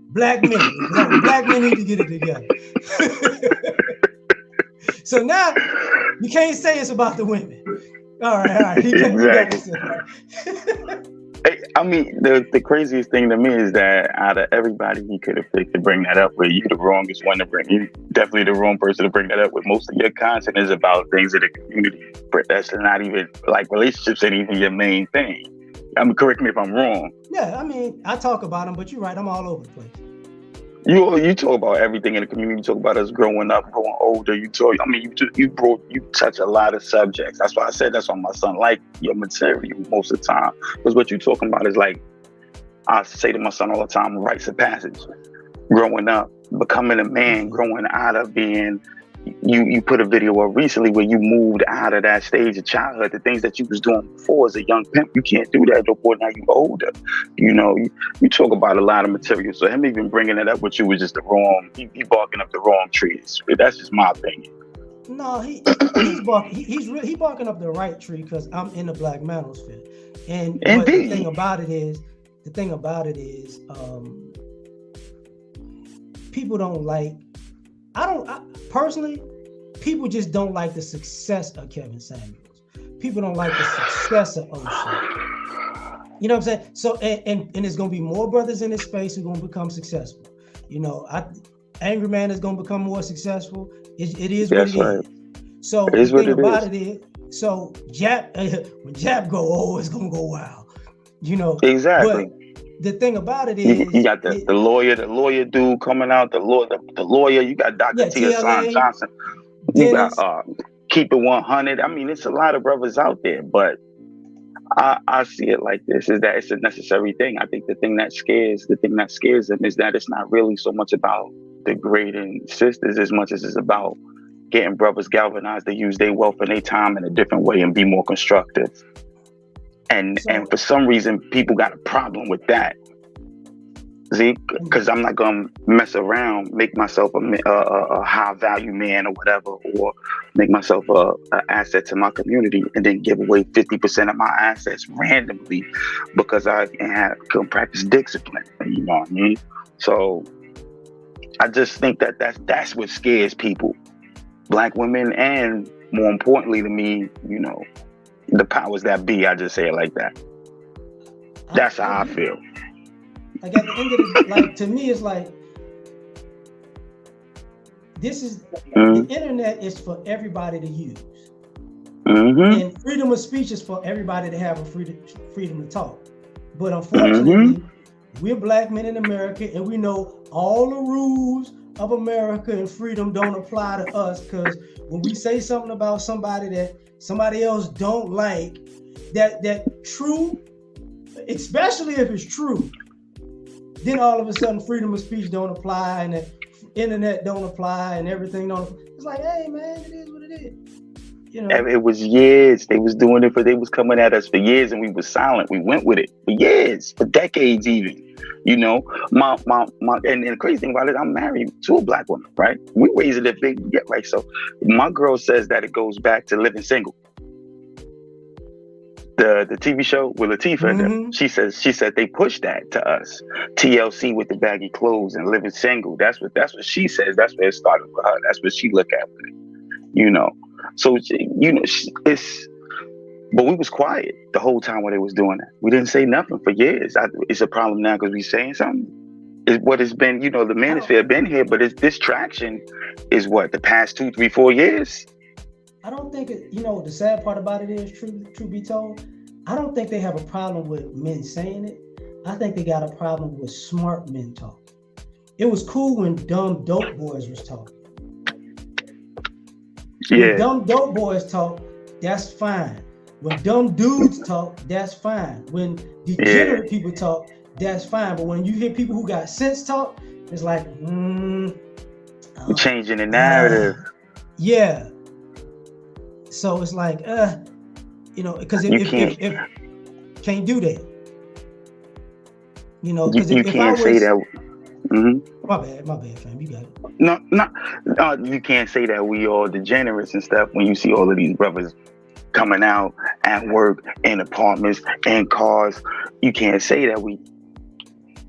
S3: Black men. Black men need to get it together. So now, you can't say it's about the women. All right.
S7: Exactly. I mean, the craziest thing to me is that out of everybody he could have picked to bring that up with, you the wrongest one to bring. You definitely the wrong person to bring that up with. Most of your content is about things in the community, but that's not even like relationships ain't even your main thing. Correct me if I'm wrong.
S3: Yeah, I mean, I talk about them, but you're right. I'm all over the place.
S7: You talk about everything in the community. You talk about us growing up, growing older. You touch a lot of subjects. That's why I said that's why my son like your material most of the time. Because what you're talking about is like, I say to my son all the time, rites of passage. Growing up, becoming a man, growing out of being, you put a video up recently where you moved out of that stage of childhood, the things that you was doing before as a young pimp, you can't do that no more now you older. You know, you talk about a lot of material. So him even bringing it up with you was just the wrong, he barking up the wrong trees. That's just my opinion.
S3: No, he's barking up the right tree because I'm in the black manosphere. And but the thing about it is, people don't like, personally, people just don't like the success of Kevin Samuels. People don't like the success of O'Shea. You know what I'm saying? So, and there's going to be more brothers in this space who are going to become successful. You know, Angry Man is going to become more successful. It is what it is. So the thing about it is, so when Jap go, oh, it's going to go wild. You know,
S7: exactly.
S3: But the thing about it is,
S7: you got the lawyer dude coming out, the lawyer. You got Dr. Tia Johnson. You got Keep It 100. I mean, it's a lot of brothers out there, but I see it like this: is that it's a necessary thing. I think the thing that scares them is that it's not really so much about degrading sisters as much as it's about getting brothers galvanized to use their wealth and their time in a different way and be more constructive. And for some reason, people got a problem with that. See, because I'm not gonna mess around, make myself a high value man or whatever, or make myself an asset to my community, and then give away 50% of my assets randomly because I can practice discipline. You know what I mean? So I just think that's what scares people, black women, and more importantly to me, you know, the powers that be. I just say it like that. That's how I feel.
S3: Like at the end of the like, to me, it's like, this is the internet is for everybody to use, and freedom of speech is for everybody to have a freedom to talk. But unfortunately, we're black men in America, and we know all the rules of America and freedom don't apply to us, because when we say something about somebody that somebody else don't like, that true, especially if it's true, then all of a sudden freedom of speech don't apply, and the internet don't apply, and everything don't. It's like, hey man, it is what it is. You know,
S7: it was years. They was doing it they was coming at us for years, and we was silent. We went with it for years, for decades even. You know, my and the crazy thing about it, I'm married to a black woman, right? We raised it big, yeah, right? So my girl says that it goes back to living single. The TV show with Latifah and them, she said they pushed that to us. TLC with the baggy clothes and living single. That's what she says. That's where it started for her. That's what she look at with it. You know, so you know, but we was quiet the whole time when they was doing that. We didn't say nothing for years. It's a problem now because we saying something. Is what it's been. You know, the manosphere been here, but it's this traction is what the past 2, 3, 4 years.
S3: I don't think it, you know, the sad part about it is, true be told, I don't think they have a problem with men saying it. I think they got a problem with smart men talking. It was cool when dumb dope boys was talking. When dumb dope boys talk, that's fine. When dumb dudes talk, that's fine. When degenerate people talk, that's fine. But when you hear people who got sense talk, it's like,
S7: changing the narrative.
S3: Yeah. So it's like, you know, because if can't do that, you know, because
S7: you can't say that.
S3: My bad, fam. You got it.
S7: No, you can't say that we all degenerates and stuff when you see all of these brothers coming out at work, in apartments, in cars. You can't say that we.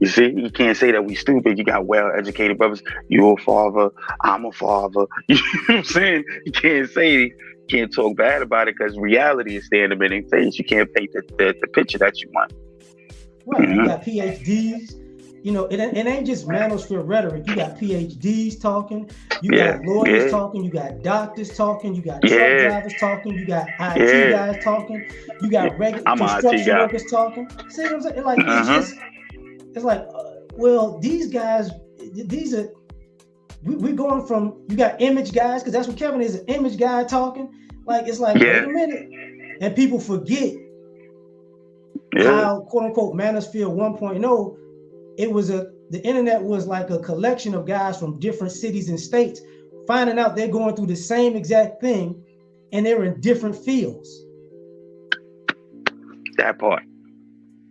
S7: You see, you can't say that we stupid. You got well-educated brothers. You're a father. I'm a father. You know what I'm saying? You can't talk bad about it because reality is staring them in their face. You can't paint the picture that you want.
S3: Right. You got PhDs. You know, it ain't just manosphere rhetoric. You got PhDs talking. You got lawyers talking. You got doctors talking. You got truck drivers talking. You got IT guys talking. You got regular construction workers talking. See what I'm saying? Like, it's like, well, these guys, we're going from, you got image guys, because that's what Kevin is, an image guy talking. Like, it's like, wait a minute. And people forget how, quote unquote, manosphere 1.0, the internet was like a collection of guys from different cities and states finding out they're going through the same exact thing and they're in different fields.
S7: That part.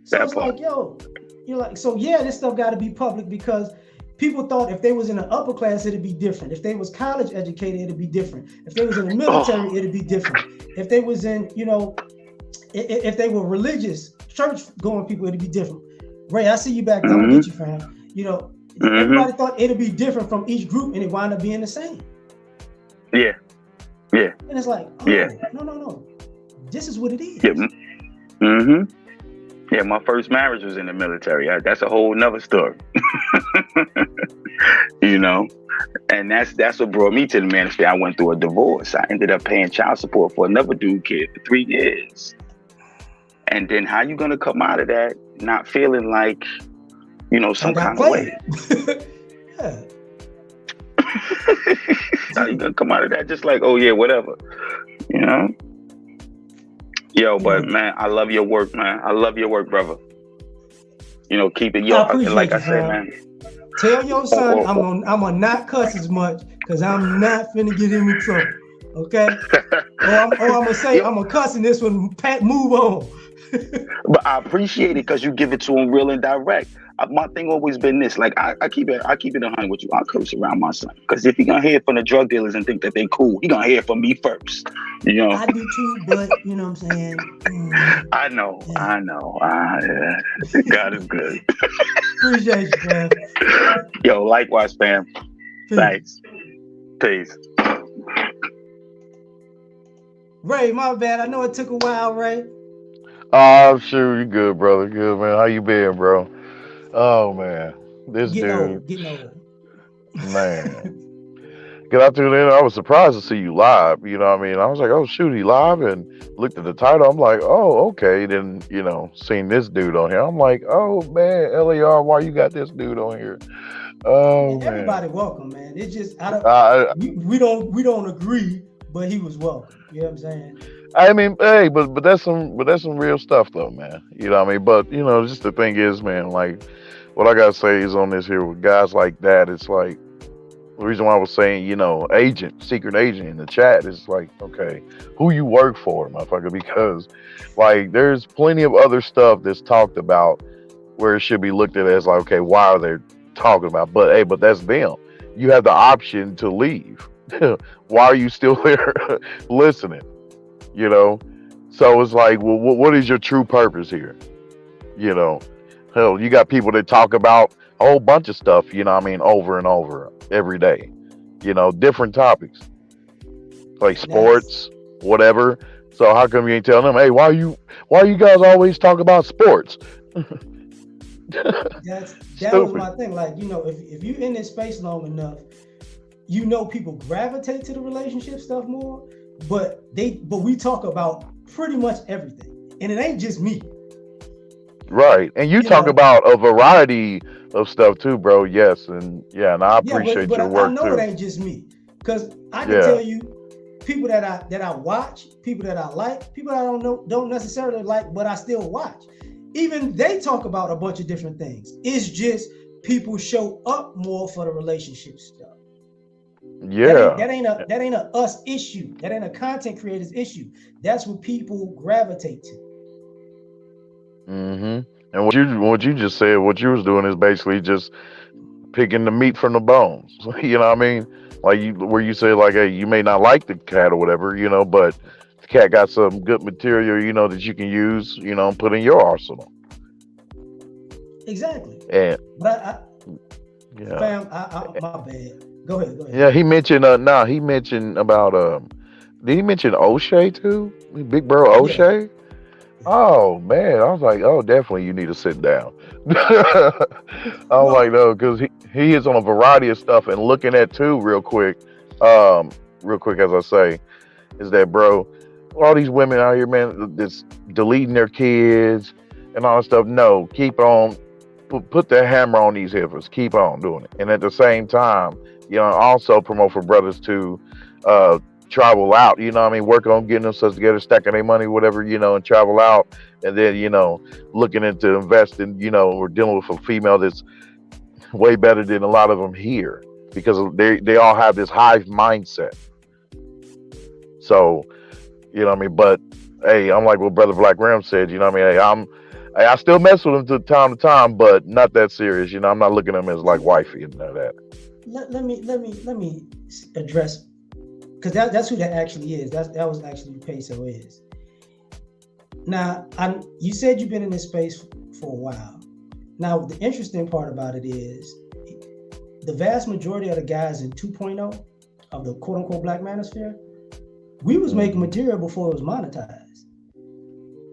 S3: So
S7: That
S3: it's
S7: part.
S3: like, yo, you're like, so yeah, this stuff got to be public because people thought if they was in the upper class, it'd be different. If they was college educated, it'd be different. If they was in the military, it'd be different. If they was in, you know, if they were religious, church going people, it'd be different. Ray, I see you back there. I'm gonna get you, fam. You know, everybody thought it'd be different from each group, and it wound up being the same.
S7: Yeah. Yeah.
S3: And it's like, oh,
S7: Yeah.
S3: no. This is what it is.
S7: Yeah. Yeah, my first marriage was in the military. That's a whole nother story. You know, and that's what brought me to the manosphere. I went through a divorce. I ended up paying child support for another dude kid for 3 years. And then how you gonna come out of that not feeling like, you know, some kind of way?
S3: Yeah.
S7: How you gonna come out of that just like, oh yeah, whatever, you know? Yo, but man, I love your work, man. I love your work, brother. You know, keep it. Yo, like I said, man.
S3: Tell your son I'm gonna not cuss as much because I'm not finna get him in trouble. Okay? or I'm gonna say I'm gonna cuss in this one. Pat, move on.
S7: But I appreciate it because you give it to him real and direct. My thing always been this. Like I keep it 100 with you. I curse around my son because if he gonna hear from the drug dealers and think that they cool, he gonna hear from me first. You know.
S3: I do too, but you know what I'm saying.
S7: I know. Yeah. God is good.
S3: Appreciate you, man.
S7: Yo, likewise, fam. Thanks. Peace.
S3: Ray, my bad. I know it took a while, Ray.
S8: Oh, sure, you good, brother. Good, man. How you been, bro? Oh man, this dude,
S3: getting old.
S8: Man. Get out there, I was surprised to see you live. You know what I mean? I was like, oh shoot, he live, and looked at the title. I'm like, oh okay. Then you know, seen this dude on here. I'm like, oh man, L.A.R, why you got this dude on here? Oh man,
S3: everybody welcome, man. It's just we don't agree, but he was welcome. You know what I'm saying?
S8: I mean, hey, but that's some real stuff though, man. You know what I mean? But you know, just the thing is, man, like what I gotta say is on this here with guys like that, it's like the reason why I was saying, you know, secret agent in the chat is like, okay, who you work for, motherfucker, because like there's plenty of other stuff that's talked about where it should be looked at as like, okay, why are they talking about? But hey, but that's them. You have the option to leave. Why are you still there listening? You know, so it's like, well, what is your true purpose here? You know, hell, you got people that talk about a whole bunch of stuff, you know what I mean, over and over every day, you know, different topics like sports, whatever. So how come you ain't telling them, hey, why you guys always talk about sports?
S3: that was my thing. Like, you know, if you're in this space long enough, you know, people gravitate to the relationship stuff more. But we talk about pretty much everything, and it ain't just me.
S8: Right, and you talk about a variety of stuff too, bro. Yes, and I appreciate your work
S3: I know
S8: too.
S3: It ain't just me, because I can tell you people that I watch, people that I like, people that I don't necessarily like, but I still watch. Even they talk about a bunch of different things. It's just people show up more for the relationship stuff.
S8: Yeah,
S3: that ain't a us issue. That ain't a content creator's issue. That's what people gravitate to.
S8: And what you just said, what you was doing is basically just picking the meat from the bones. You know what I mean? Like where you say like, hey, you may not like the cat or whatever, you know, but the cat got some good material, you know, that you can use, you know, and put in your arsenal.
S3: Exactly.
S8: And
S3: fam, my bad. Go ahead.
S8: Yeah, he mentioned he mentioned about did he mention O'Shea too? Big bro O'Shea? Yeah. Oh man, I was like, oh, definitely you need to sit down. I was like, no, because he is on a variety of stuff, and looking at too real quick as I say, is that bro, all these women out here, man, that's deleting their kids and all that stuff. No, keep on put the hammer on these hitters. Keep on doing it, and at the same time, you know, also promote for brothers to travel out, you know what I mean, work on getting themselves together, stacking their money, whatever, you know, and travel out, and then, you know, looking into investing, you know, we're dealing with a female that's way better than a lot of them here. because they all have this hive mindset. So, you know what I mean? But hey, I'm like what Brother Black Ram said, you know what I mean? Hey, I still mess with him to time, but not that serious. You know, I'm not looking at him as like wifey and all that.
S3: Let me address, because that's who that actually is. That was actually who Peso is. Now, you said you've been in this space for a while. Now, the interesting part about it is the vast majority of the guys in 2.0 of the quote unquote Black manosphere, we was making material before it was monetized.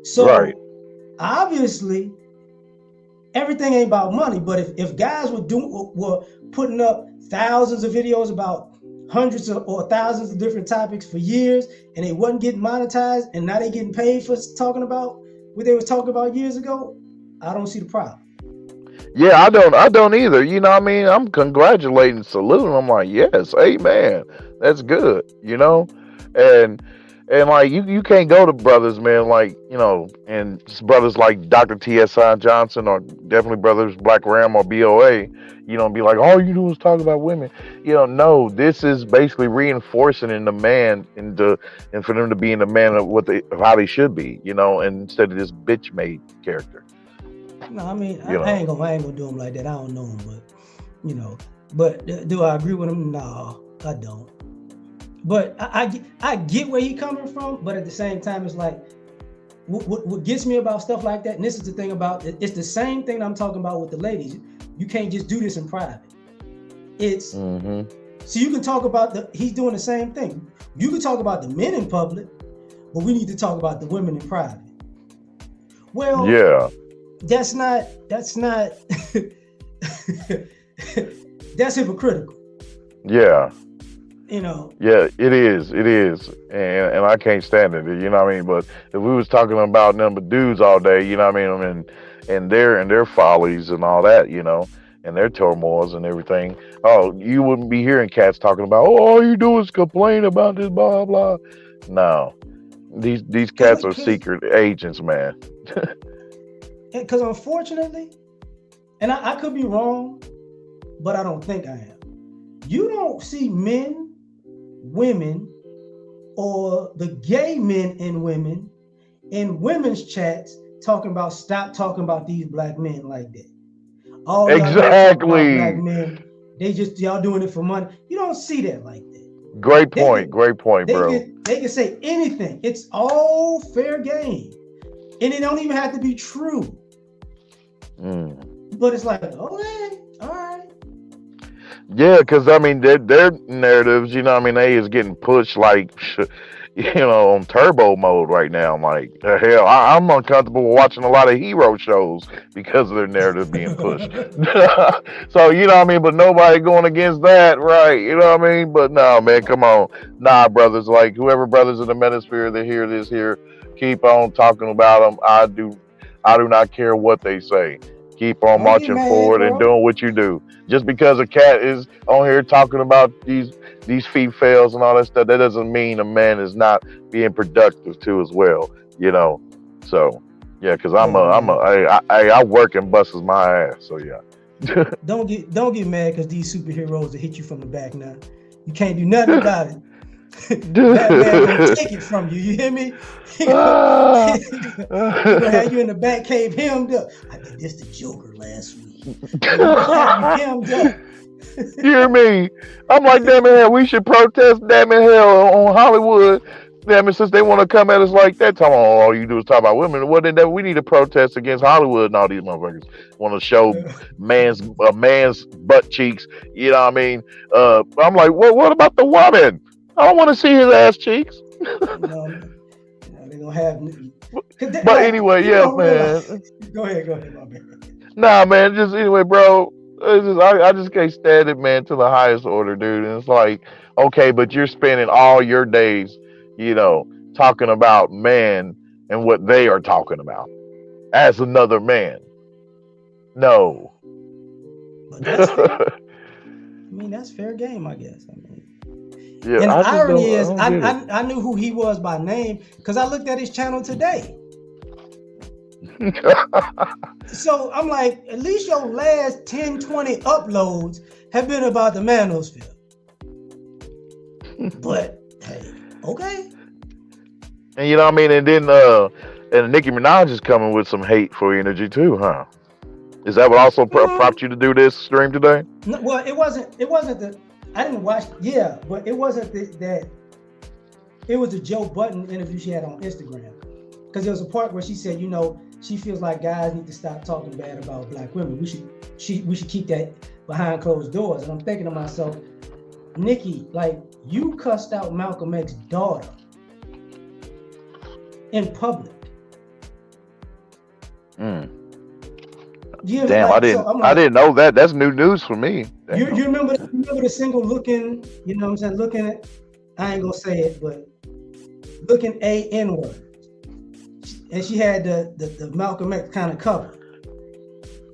S3: So
S8: Right.
S3: obviously, everything ain't about money. But if guys were putting up thousands of videos about hundreds or thousands of different topics for years, and they wasn't getting monetized, and now they getting paid for talking about what they was talking about years ago, I don't see the problem.
S8: Yeah, I don't either. You know what I mean? I'm congratulating, saluting. I'm like, yes, amen. That's good, you know? And like you can't go to brothers, man, like, you know, and brothers like Dr. T.S.I. Johnson, or definitely brothers Black Ram or BOA, you know, be like, all you do is talk about women. You know, no, this is basically reinforcing in the man and for them to be in the man of how they should be, you know, and instead of this bitch made character.
S3: No, I mean, I ain't gonna do him like that. I don't know him, but you know, but do I agree with him? No, I don't. But I get where he coming from, but at the same time, it's like what gets me about stuff like that, and this is the thing about it, it's the same thing I'm talking about with the ladies. You can't just do this in private. It's so you can talk about he's doing the same thing. You can talk about the men in public, but we need to talk about the women in private. Well, yeah. That's not that's hypocritical.
S8: Yeah.
S3: You know. Yeah,
S8: it is, and I can't stand it. You know what I mean? But if we was talking about number dudes all day, you know what I mean, and their follies and all that, you know, and their turmoils and everything. Oh, you wouldn't be hearing cats talking about, oh, all you do is complain about this, blah blah. No, these cats are secret agents, man.
S3: Because unfortunately, and I could be wrong, but I don't think I am. You don't see men, women, or the gay men and women in women's chats talking about stop talking about these black men like that. All
S8: exactly.
S3: Black men, y'all doing it for money. You don't see that like that.
S8: Great point, bro.
S3: They can say anything. It's all fair game. And it don't even have to be true. But it's like, okay, all right.
S8: Yeah, because I mean, their narratives, you know what I mean, they is getting pushed like, you know, on turbo mode right now. I'm like, hell, I'm uncomfortable watching a lot of hero shows because of their narrative being pushed. So, you know what I mean? But nobody going against that, right? You know what I mean? But no, man, come on. Nah, brothers, like whoever brothers in the manosphere that hear this here, keep on talking about them. I do not care what they say. Keep on marching forward and doing what you do. Just because a cat is on here talking about these females and all that stuff, that doesn't mean a man is not being productive too as well. You know. So yeah, because I work and busts my ass. So yeah.
S3: Don't get mad because these superheroes will hit you from the back now. You can't do nothing about it. Batman gonna take it from you. You hear me? He gonna have you in the back cave hemmed up. I did this to Joker last week. Hemmed up.
S8: You hear me? I'm like, damn it, hell, we should protest, damn it, hell, on Hollywood. Damn it, since they want to come at us like that, talking about all you do is talk about women. Well, then we need to protest against Hollywood and all these motherfuckers want to show man's butt cheeks. You know what I mean? I'm like, what about the woman? I don't want to see his ass cheeks.
S3: No, they're gonna have.
S8: But anyway, yeah, man.
S3: Go ahead, my man.
S8: Nah, man. Just anyway, bro. I just can't stand it, man. To the highest order, dude. And it's like, okay, but you're spending all your days, you know, talking about men and what they are talking about as another man. No.
S3: But that's fair. I mean, that's fair game, I guess. I mean.
S8: Yeah,
S3: and the irony is, I knew who he was by name because I looked at his channel today. So I'm like, at least your last 10, 20 uploads have been about the manosphere. But hey, okay.
S8: And you know what I mean? And then and Nicki Minaj is coming with some hateful energy too, huh? Is that what also prompted you to do this stream today?
S3: No, well, it wasn't the, I didn't watch, yeah, but it wasn't that, it was the Joe Budden interview she had on Instagram. Because there was a part where she said, you know, she feels like guys need to stop talking bad about black women. We should keep that behind closed doors. And I'm thinking to myself, Nikki, like, you cussed out Malcolm X's daughter in public.
S8: Damn, like, I didn't know that. That's new news for me.
S3: You remember the single looking, you know what I'm saying, looking at, I ain't gonna say it, but looking a N-word. And she had the Malcolm X kind of cover.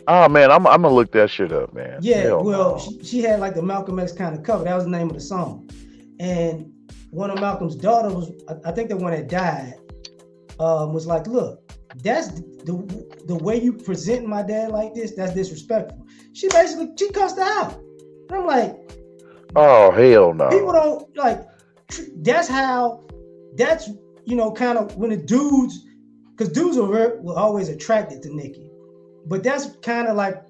S8: Oh man, I'm gonna look that shit up, man.
S3: Yeah,
S8: Hell
S3: well,
S8: no.
S3: she had like the Malcolm X kind of cover. That was the name of the song. And one of Malcolm's daughters was, I think the one that died, was like, look, that's the way you present my dad like this, that's disrespectful. She cussed her out. And I'm like,
S8: oh hell no.
S3: People don't like, that's you know, kind of when the dudes, because dudes were always attracted to Nicki. But that's kind of like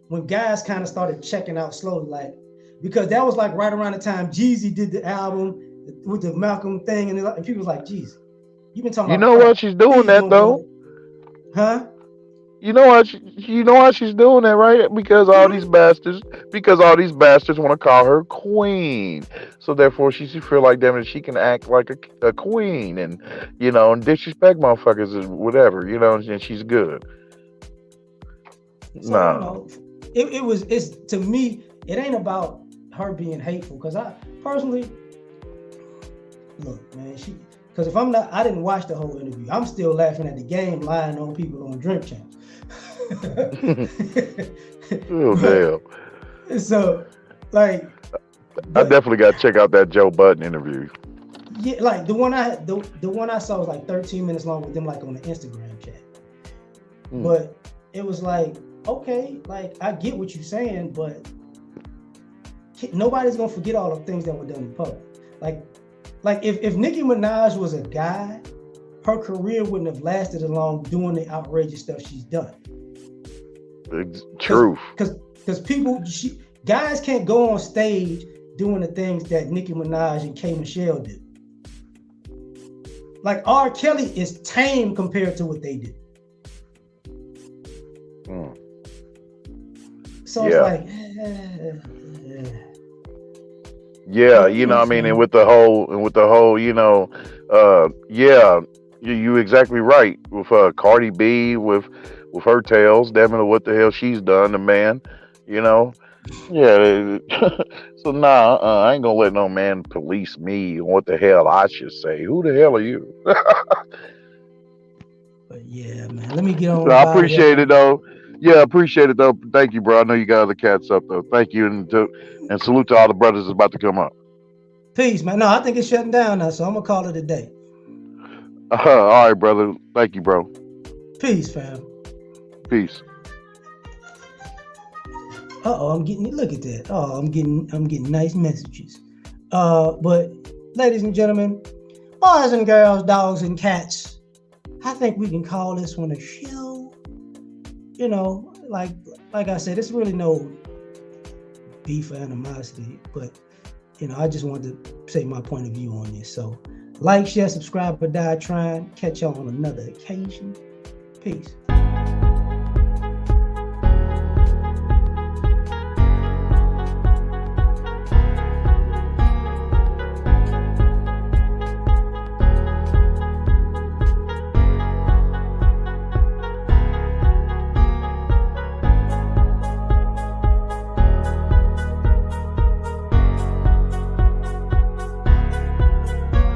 S3: when guys kind of started checking out slowly, like, because that was like right around the time Jeezy did the album with the Malcolm thing, and people was like, "Jeez, you've been talking."
S8: You know why she's doing that though?
S3: Huh?
S8: You know why she's doing that, right? Because all these bastards want to call her queen. So therefore, she feel like damn it, she can act like a queen, and you know, and disrespect motherfuckers and whatever, you know, and she's good.
S3: So, no, you know, it's to me, it ain't about her being hateful. Because I personally, look, man, because if I didn't watch the whole interview. I'm still laughing at the game, lying on people on Drink Champs.
S8: Oh damn!
S3: So, like,
S8: I definitely got to check out that Joe Budden interview.
S3: Yeah, like the one I saw was like 13 minutes long with them, like on the Instagram chat. But it was like, okay, like I get what you're saying, but nobody's gonna forget all the things that were done in public. Like if Nicki Minaj was a guy, her career wouldn't have lasted as long doing the outrageous stuff she's done.
S8: Truth.
S3: Because guys can't go on stage doing the things that Nicki Minaj and K. Michelle did. Like R. Kelly is tame compared to what they did. So it's like,
S8: yeah, you know what I mean, and with the whole, you know, yeah, you exactly right with Cardi B with her tales, damn it, what the hell she's done to man, you know. Yeah, so I ain't gonna let no man police me on what the hell I should say. Who the hell are you?
S3: But yeah, man, let me get on.
S8: I appreciate it though. Yeah, I appreciate it though. Thank you, bro. I know you got other cats up though. Thank you, and salute to all the brothers that's about to come up.
S3: Peace, man. No, I think it's shutting down now, so I'm gonna call it a day.
S8: All right, brother. Thank you, bro.
S3: Peace, fam.
S8: Peace.
S3: I'm getting, look at that. I'm getting nice messages. But ladies and gentlemen, boys and girls, dogs and cats, I think we can call this one a show. You know, like I said, it's really no beef or animosity, but you know, I just wanted to say my point of view on this. So like, share, subscribe, or die trying. Catch y'all on another occasion. Peace.